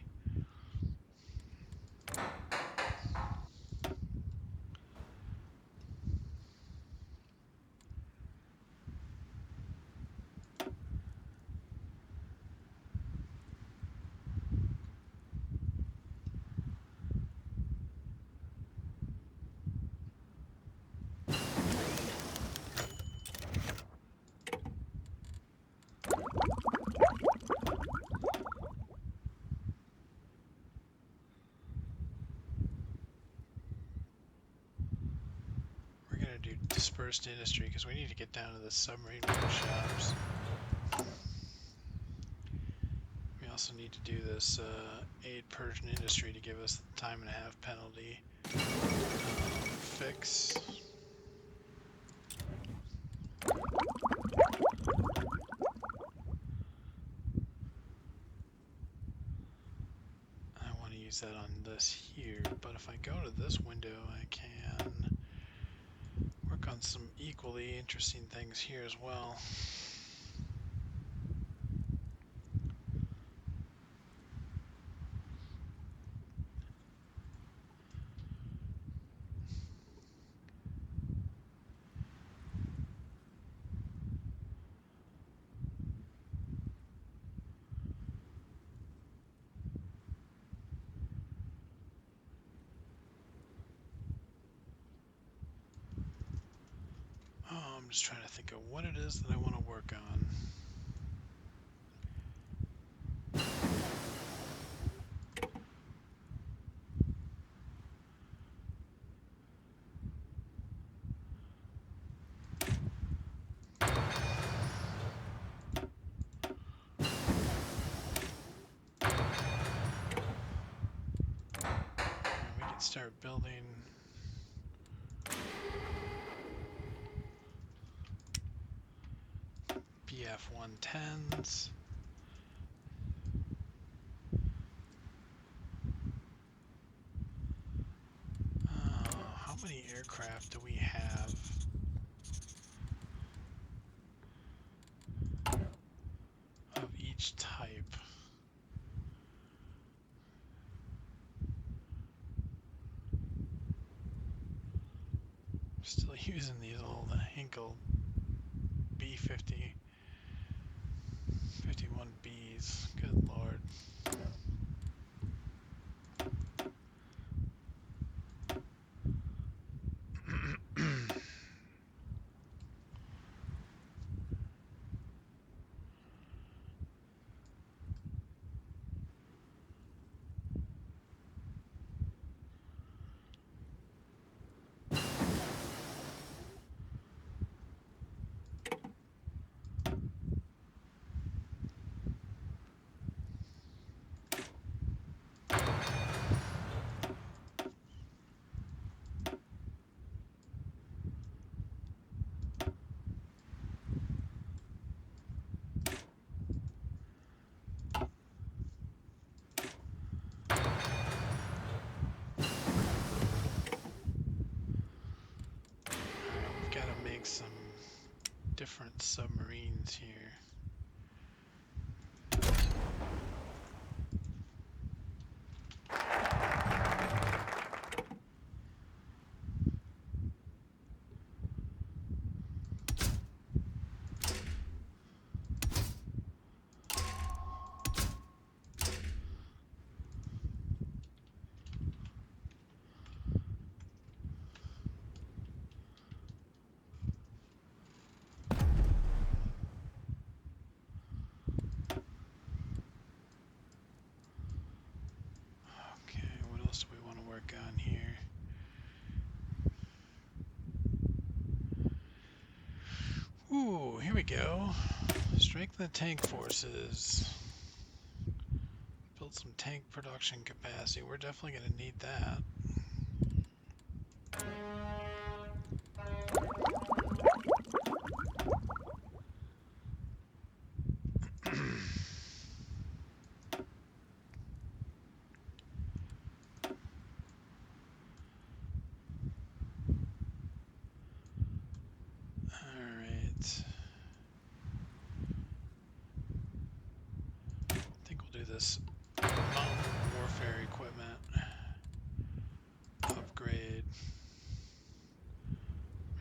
Do dispersed industry because we need to get down to the submarine workshops. We also need to do this aid Persian industry to give us the time and a half penalty fix. I want to use that on this here, but if I go to this window, I can work on some equally interesting things here as well. Oh, I'm just trying to think of what it is that I want to work on. We can start building BF-110s. How many aircraft do we have? Of each type. Still using these old Hinkle B50 51Bs. Good lord. different submarines here. Okay, what else do we want to work on here? Ooh, here we go. Strengthen the tank forces. Build some tank production capacity. We're definitely going to need that. Alright. I think we'll do this mountain warfare equipment upgrade.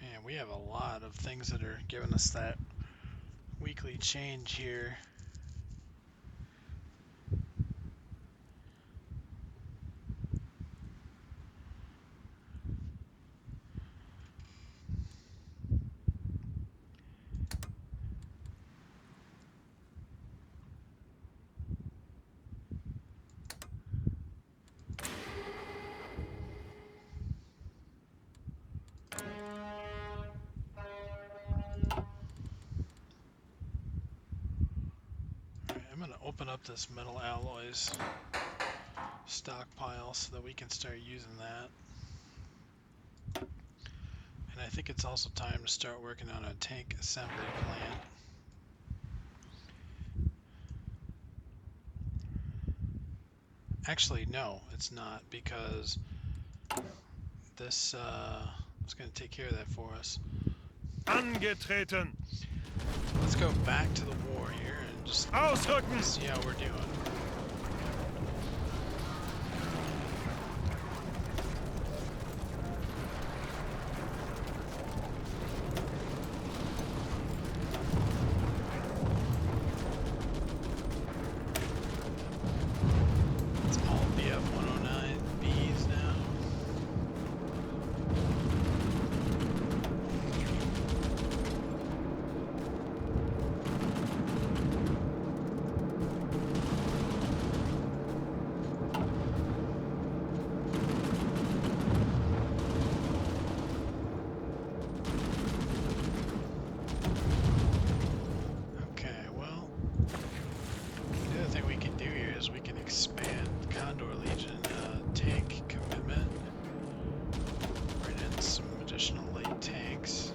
Man, we have a lot of things that are giving us that weekly change here. I'm going to open up this metal alloys stockpile so that we can start using that. And I think it's also time to start working on a tank assembly plant. Actually, no, it's not, because this is going to take care of that for us. Angetreten! Let's go back to the war here and just Ausrücken! see how we're doing. It's all BF-109Bs now. Okay, well, the other thing we can do here is we can expand Condor Legion tank commitment. Bring in some additional light tanks.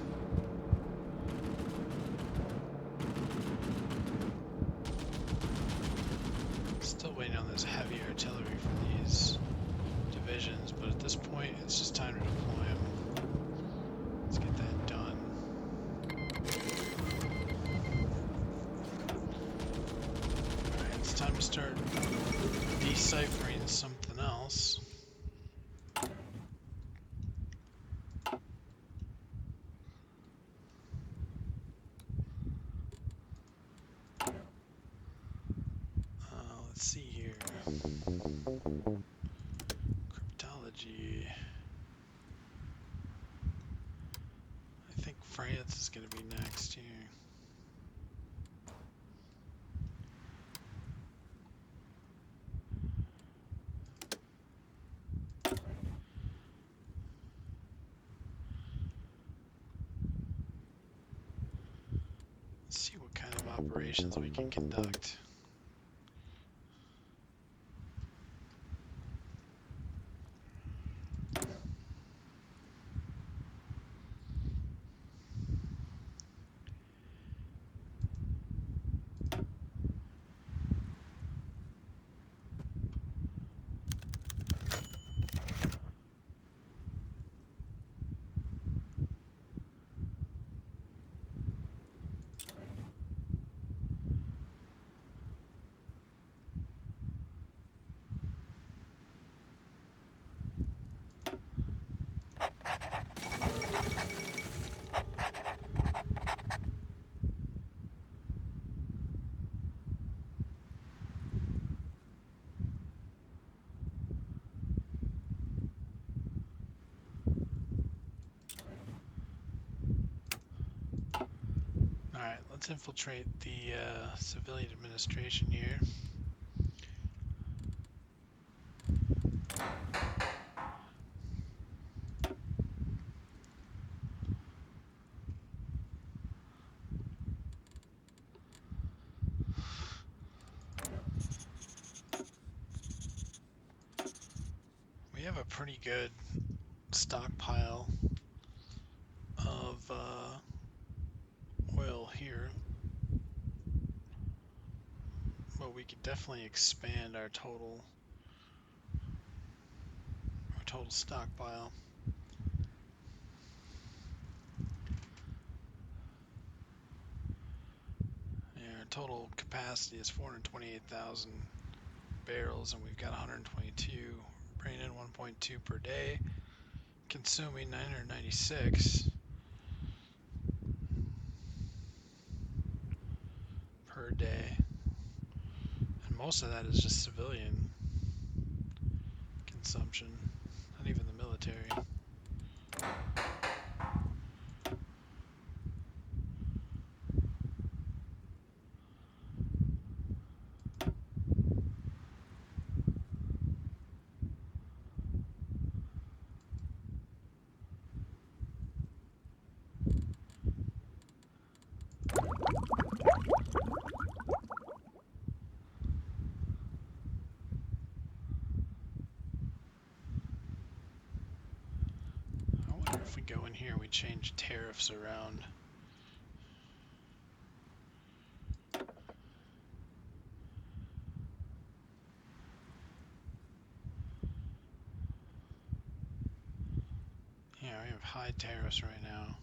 Still waiting on this heavy artillery from these divisions, but at this point it's just time to deploy them. Let's get that done. Alright, it's time to start deciphering something else. Let's see here. Cryptology. I think France is going to be next here. Let's see what kind of operations we can conduct. Let's infiltrate the civilian administration here. We have a pretty good stockpile of oil here, but we could definitely expand our total stockpile. Yeah, our total capacity is 428,000 barrels, and we've got 122, bringing in 1.2 per day, consuming 996 per day, and most of that is just civilian consumption, not even the military. I wonder if we go in here, we change tariffs around. Yeah, we have high tariffs right now.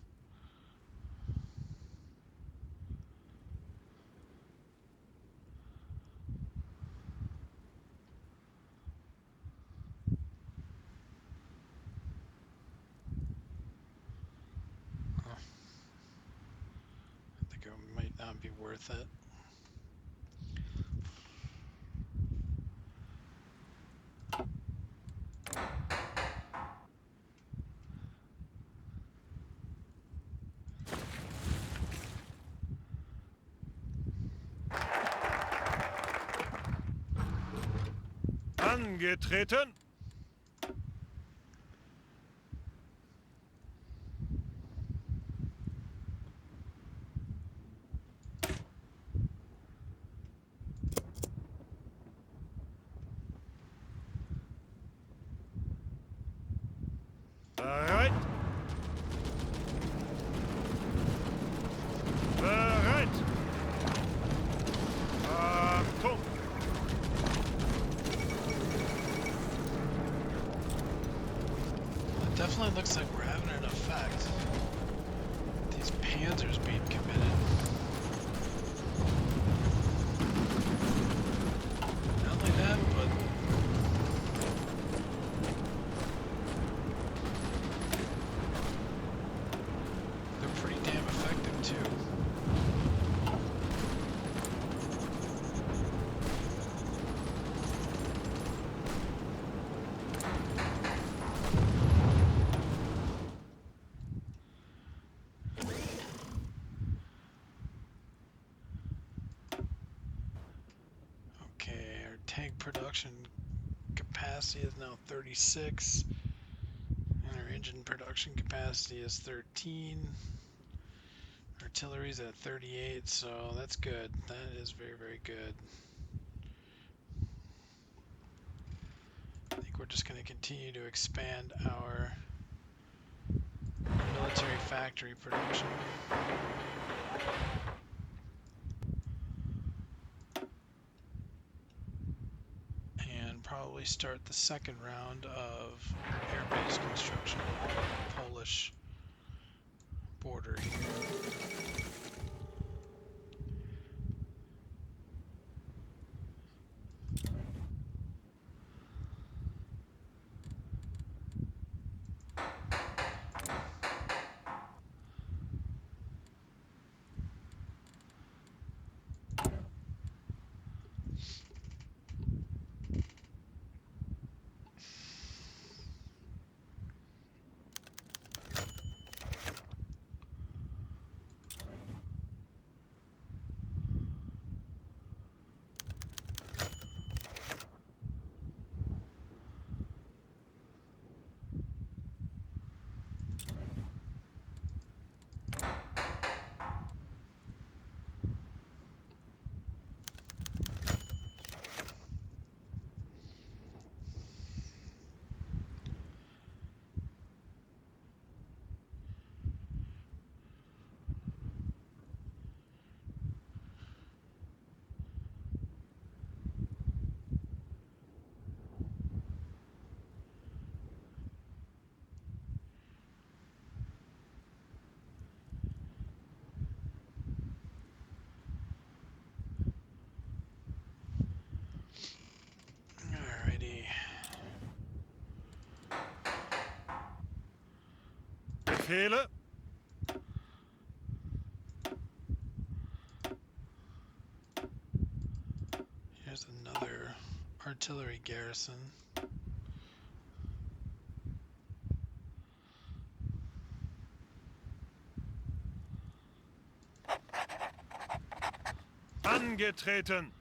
I think it might not be worth it. Angetreten! Bereit! Bereit! Achtung! It definitely looks like we're having an effect. These panzers being committed. Not only that, but they're pretty damn effective too. Okay, our tank production capacity is now 36, and our engine production capacity is 13. Artillery's at 38, so that's good. That is very, very good. I think we're just going to continue to expand our military factory production. And probably start the second round of airbase construction on the Polish border here. Befehle? Here's another artillery garrison. Angetreten.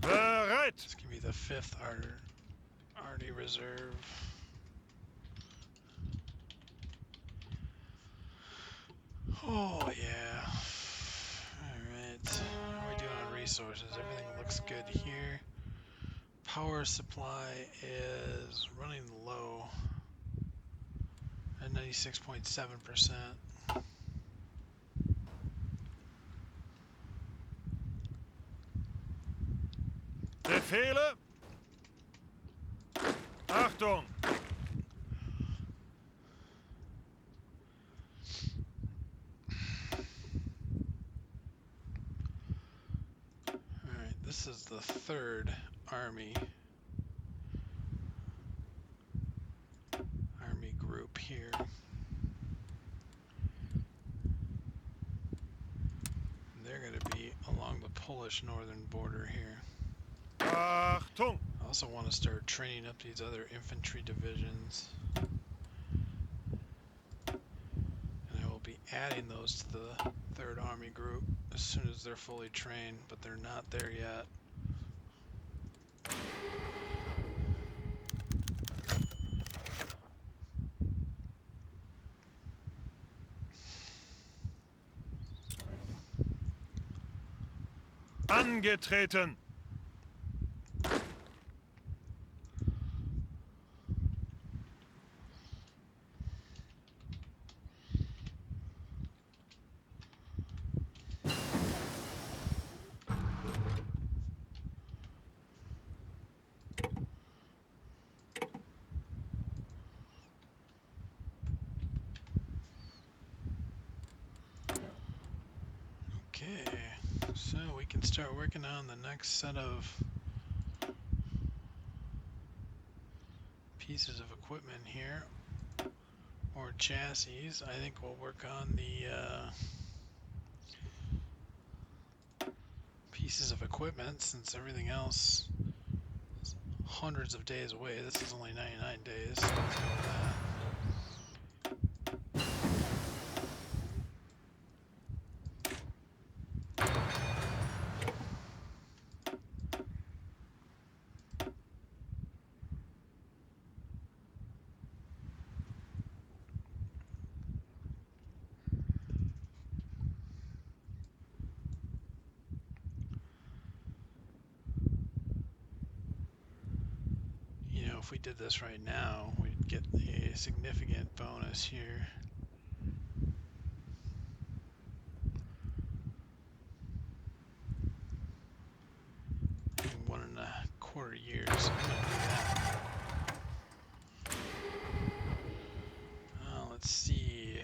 Bereit. This can be the 5th Arty Reserve. Oh yeah. Alright. How are we doing on resources? Everything looks good here. Power supply is running low at 96.7%. Befehle? Achtung. Alright, this is the 3rd Army group here. They're going to be along the Polish northern border here. Achtung. I also want to start training up these other infantry divisions. And I will be adding those to the 3rd Army group as soon as they're fully trained, but they're not there yet. Angetreten. Okay, so we can start working on the next set of pieces of equipment here, or chassis. I think we'll work on the pieces of equipment, since everything else is hundreds of days away. This is only 99 days. So let's go with that. You know, if we did this right now, we'd get a significant bonus here. In 1.25 years. I'm gonna do that. Let's see.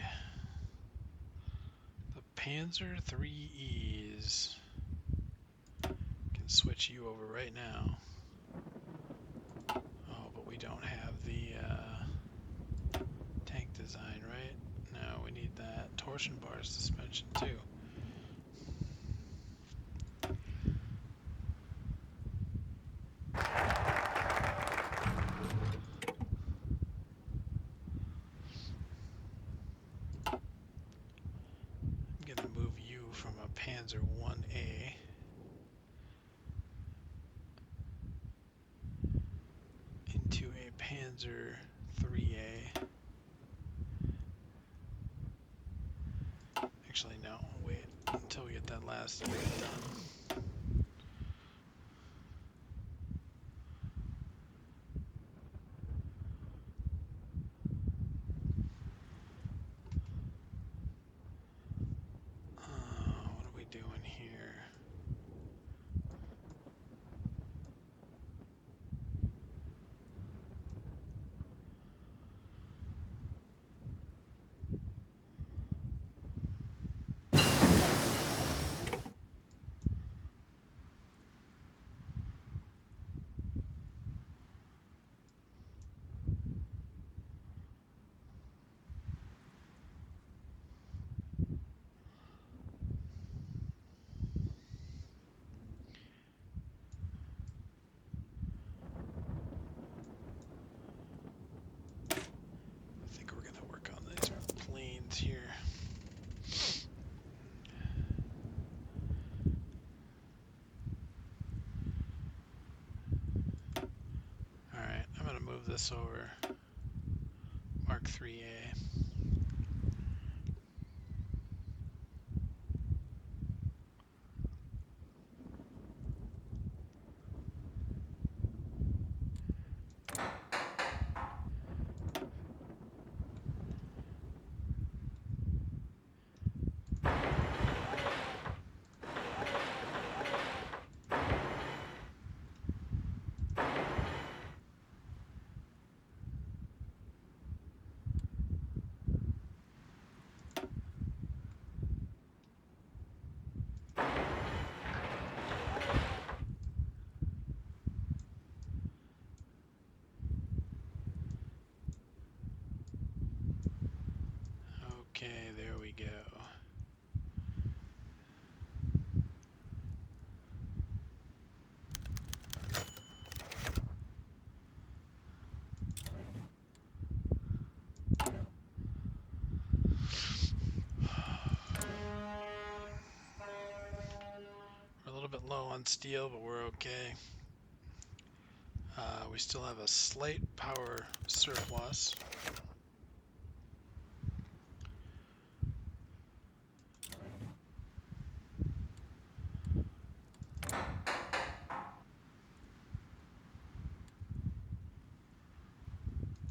The Panzer IIIs. Can switch you over right now. Oh, but we don't have the tank design, right? No, we need that torsion bar suspension too. I'm gonna move you from a Panzer 1A into a Panzer 3A. Actually, no, wait until we get that last bit done. What are we doing here? this over. Mark 3A. Okay, there we go. We're a little bit low on steel, but we're okay. We still have a slight power surplus.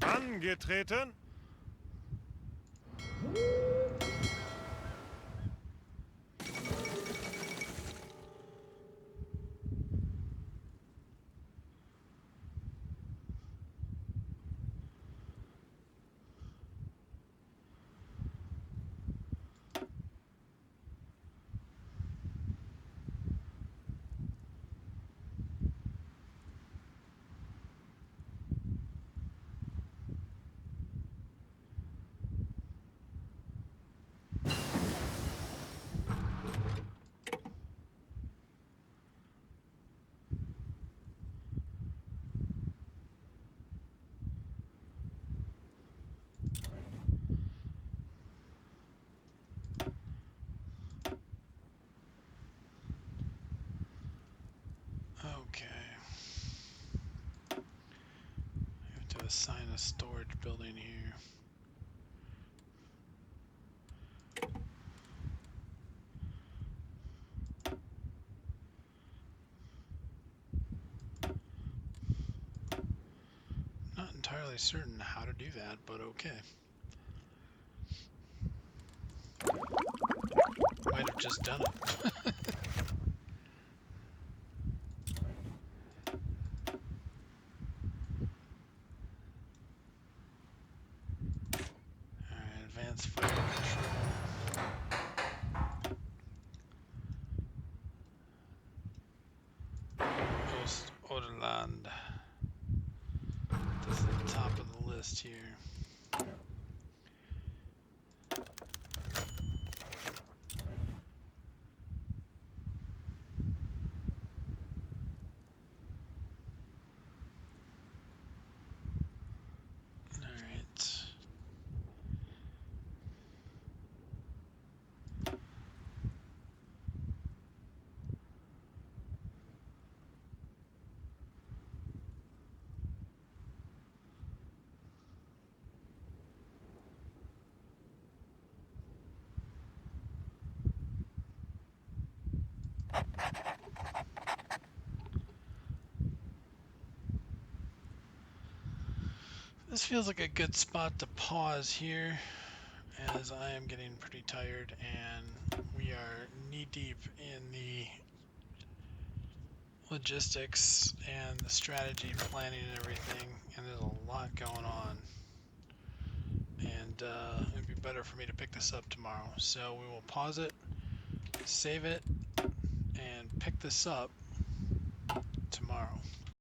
Angetreten. Okay. I have to assign a storage building here. Not entirely certain how to do that, but okay. Might have just done it. Alright, advanced fire control. Coast Oderland. This is the top of the list here. Alright. This feels like a good spot to pause here, as I am getting pretty tired and we are knee-deep in the logistics and the strategy planning and everything, and there's a lot going on. And it'd be better for me to pick this up tomorrow. So we will pause it, save it, and pick this up tomorrow.